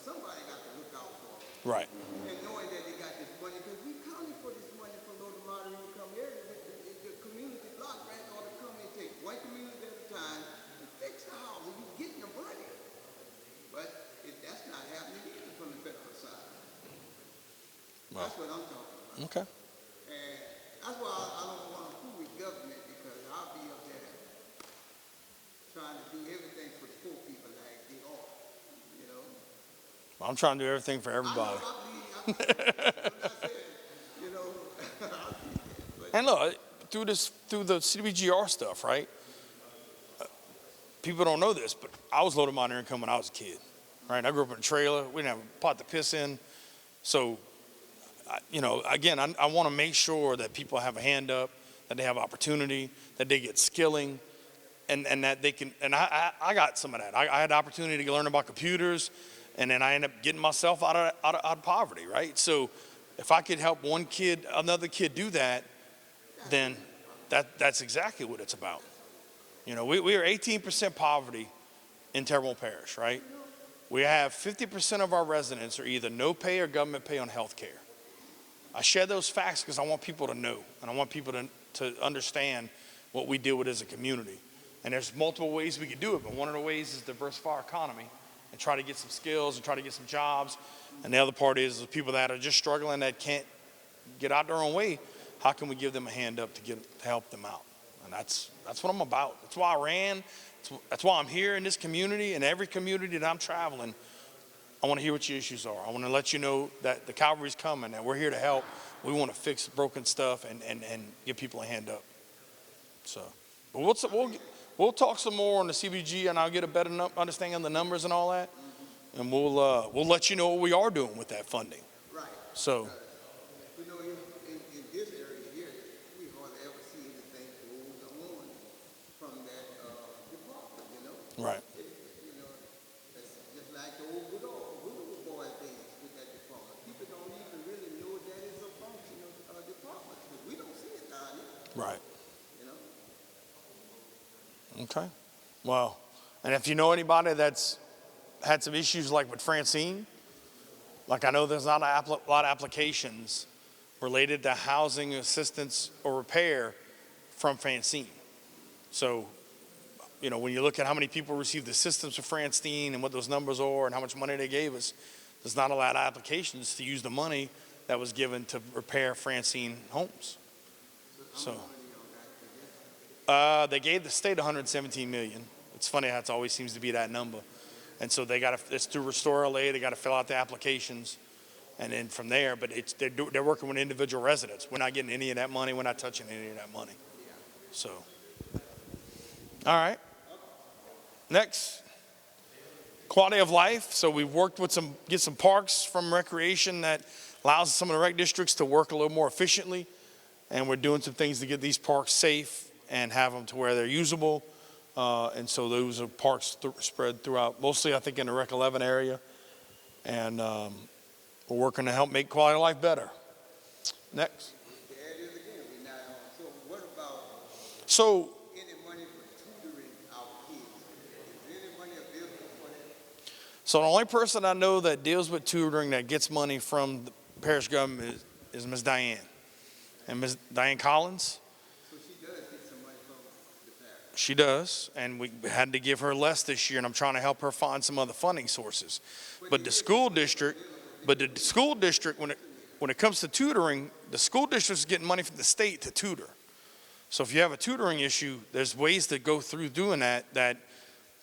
somebody got to look out for them. Right. And knowing that they got this money, because we counted for this money for low to moderate income areas, the community block grant ought to come and take one community at a time and fix the house, and you getting the money. But that's not happening either from the federal side. Well. That's what I'm talking about. Okay. And that's why I don't want to fool with government, because I'll be up there trying to do everything for the poor people like they are, you know. I'm trying to do everything for everybody. I'm not saying, you know, And look, through the CDBGR stuff, right? People don't know this, but I was low to moderate income when I was a kid, right? I grew up in a trailer. We didn't have a pot to piss in. So, you know, again, I want to make sure that people have a hand up, that they have opportunity, that they get skilling, and that they can, and I got some of that. I had the opportunity to learn about computers, and then I ended up getting myself out of poverty, right? So if I could help one kid, another kid do that, then that's exactly what it's about. You know, we are 18% poverty in Terrebonne Parish, right? We have 50% of our residents are either no pay or government pay on health care. I share those facts because I want people to know, and I want people to understand what we deal with as a community. And there's multiple ways we can do it, but one of the ways is diversify our economy and try to get some skills and try to get some jobs. And the other part is the people that are just struggling, that can't get out their own way, how can we give them a hand up to help them out? And that's what I'm about. That's why I ran. That's why I'm here in this community and every community that I'm traveling. I want to hear what your issues are. I want to let you know that the Calvary's coming, that we're here to help. We want to fix broken stuff and give people a hand up. So, but we'll talk some more on the CBG, and I'll get a better understanding of the numbers and all that. And we'll let you know what we are doing with that funding. right. So, You know, in this area here, we hardly ever see anything goes on from that department, you know. right. You know, it's just like the old good old boy days with that department. People don't even really know that is a functional department because we don't see it down here, Right. you know. Okay. Well, and if you know anybody that's had some issues like with Francine, like I know there's not a lot of applications related to housing assistance or repair from Francine. So, you know, when you look at how many people received assistance from Francine and what those numbers are and how much money they gave us, there's not a lot of applications to use the money that was given to repair Francine homes. So, they gave the state 117 million. It's funny how it always seems to be that number. And so it's through Restore LA, they got to fill out the applications. And then from there, but they're working with individual residents. We're not getting any of that money. We're not touching any of that money. So, all right. Next, quality of life. So we've worked with get some parks from recreation that allows some of the rec districts to work a little more efficiently. And we're doing some things to get these parks safe and have them to where they're usable. And so those are parks spread throughout, mostly I think in the Rec 11 area. And we're working to help make quality of life better. Next. There it is again. We're not on. So what about So any money for tutoring our kids? Is any money available for that? So the only person I know that deals with tutoring that gets money from the parish government is Ms. Diane. And Ms. Diane Collins. So she does get some money from the parish. She does, and we had to give her less this year, and I'm trying to help her find some other funding sources. But the school district, when it comes to tutoring, the school district is getting money from the state to tutor. So if you have a tutoring issue, there's ways to go through doing that. I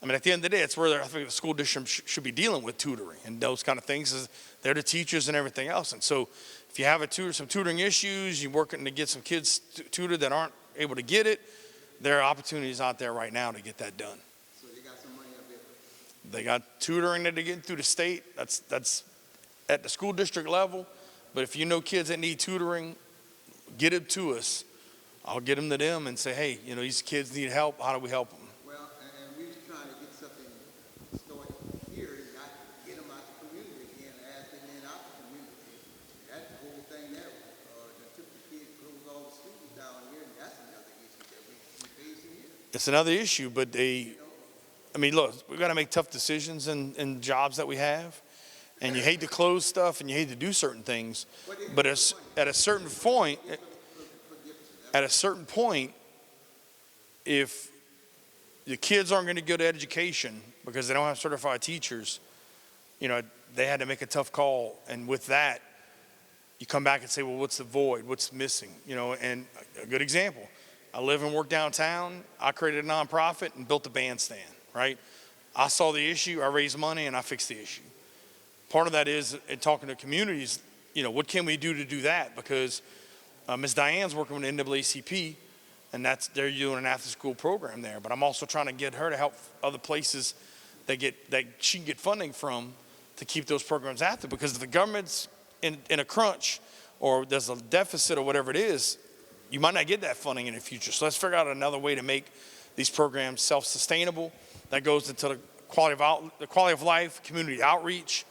mean, at the end of the day, it's where I think the school district should be dealing with tutoring and those kind of things. Is they're the teachers and everything else. And so if you have some tutoring issues, you're working to get some kids tutored that aren't able to get it, there are opportunities out there right now to get that done. So they got some money available. They got tutoring that they're getting through the state. That's at the school district level. But if you know kids that need tutoring, get it to us. I'll get them to them and say, hey, you know, these kids need help. How do we help them? Well, and we was trying to get something started here and not get them out the community again, ask them in out the community. That's the whole thing that took the kids, closed all the schools down here, and that's another issue that we facing here. It's another issue, but look, we've got to make tough decisions in jobs that we have. And you hate to close stuff and you hate to do certain things. But at a certain point, if the kids aren't going to go to education because they don't have certified teachers, you know, they had to make a tough call. And with that, you come back and say, well, what's the void? What's missing? You know, and a good example, I live and work downtown. I created a nonprofit and built a bandstand, right? I saw the issue, I raised money, and I fixed the issue. Part of that is in talking to communities, what can we do to do that? Because Ms. Diane's working with NAACP, and they're doing an after-school program there. But I'm also trying to get her to help other places that she can get funding from to keep those programs active. Because if the government's in a crunch or there's a deficit or whatever it is, you might not get that funding in the future. So let's figure out another way to make these programs self-sustainable. That goes into the quality of life, community outreach,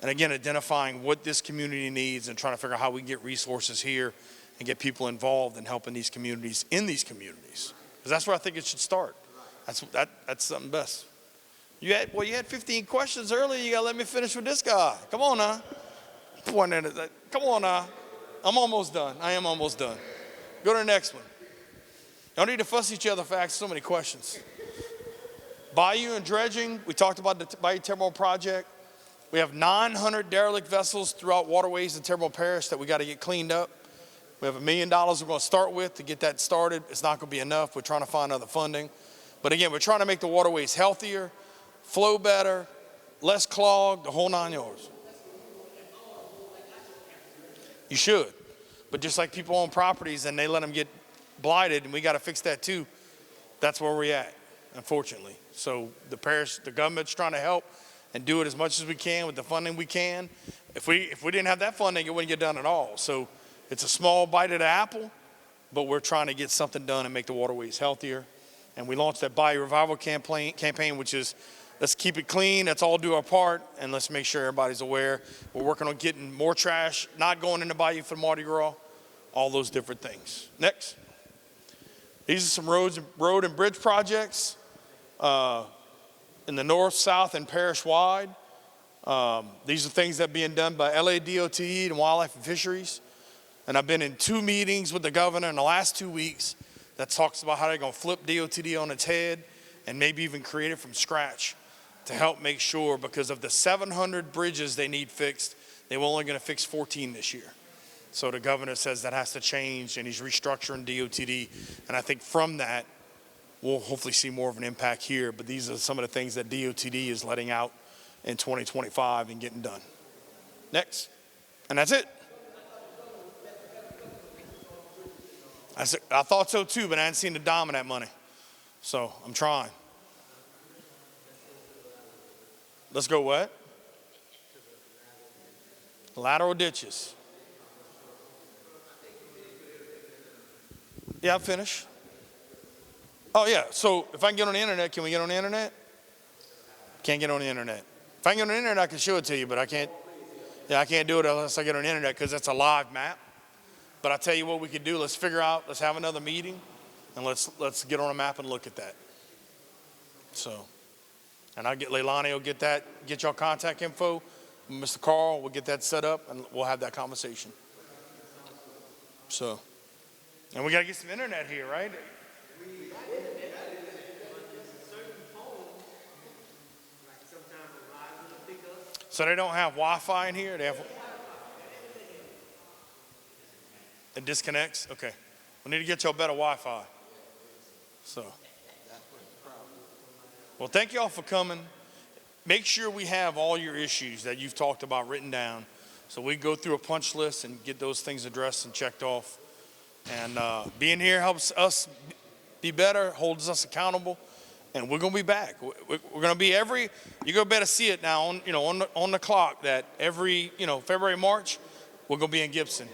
and again, identifying what this community needs and trying to figure out how we can get resources here and get people involved in helping these communities in these communities. Because that's where I think it should start. That's something best. You had 15 questions earlier. You gotta let me finish with this guy. Come on now. Pointing at it. Come on now. I'm almost done. I am almost done. Go to the next one. Y'all need to fuss each other for asking so many questions. Bayou and dredging. We talked about the Bayou Terrebonne project. We have 900 derelict vessels throughout waterways in Terrebonne Parish that we got to get cleaned up. We have $1 million we're going to start with to get that started. It's not going to be enough. We're trying to find other funding. But again, we're trying to make the waterways healthier, flow better, less clogged, the whole 9 yards. You should. But just like people own properties and they let them get blighted, and we got to fix that too, that's where we're at, unfortunately. So the government's trying to help and do it as much as we can with the funding we can. If we didn't have that funding, it wouldn't get done at all. So it's a small bite of the apple, but we're trying to get something done and make the waterways healthier. And we launched that Bayou Revival campaign, which is let's keep it clean, let's all do our part, and let's make sure everybody's aware. We're working on getting more trash, not going in the bayou for Mardi Gras, all those different things. Next. These are some road and bridge projects in the north, south, and parish-wide. These are things that are being done by LADOT and Wildlife and Fisheries. And I've been in 2 meetings with the governor in the last 2 weeks that talks about how they're going to flip DOTD on its head and maybe even create it from scratch to help make sure, because of the 700 bridges they need fixed, they were only going to fix 14 this year. So the governor says that has to change, and he's restructuring DOTD. And I think from that, we'll hopefully see more of an impact here. But these are some of the things that DOTD is letting out in 2025 and getting done. Next. And that's it. I thought so too, but I hadn't seen the dime of that money. So I'm trying. Let's go what? Lateral ditches. Yeah, I'm finished. Oh yeah, so if I can get on the internet, can we get on the internet? Can't get on the internet. If I can get on the internet, I can show it to you, but I can't. Yeah, I can't do it unless I get on the internet because that's a live map. But I tell you what we could do. Let's figure out. Let's have another meeting, and let's get on a map and look at that. So, and I'll get Leilani will get y'all contact info. Mr. Carl will get that set up, and we'll have that conversation. So, and we got to get some internet here, right? So they don't have Wi-Fi in here? They have. It disconnects? Okay. We need to get y'all better Wi-Fi. So. Well, thank y'all for coming. Make sure we have all your issues that you've talked about written down so we go through a punch list and get those things addressed and checked off. And being here helps us be better, holds us accountable, and we're going to be back. We're going to be you're going to better see it now on the clock that every, February, March, we're going to be in Gibson.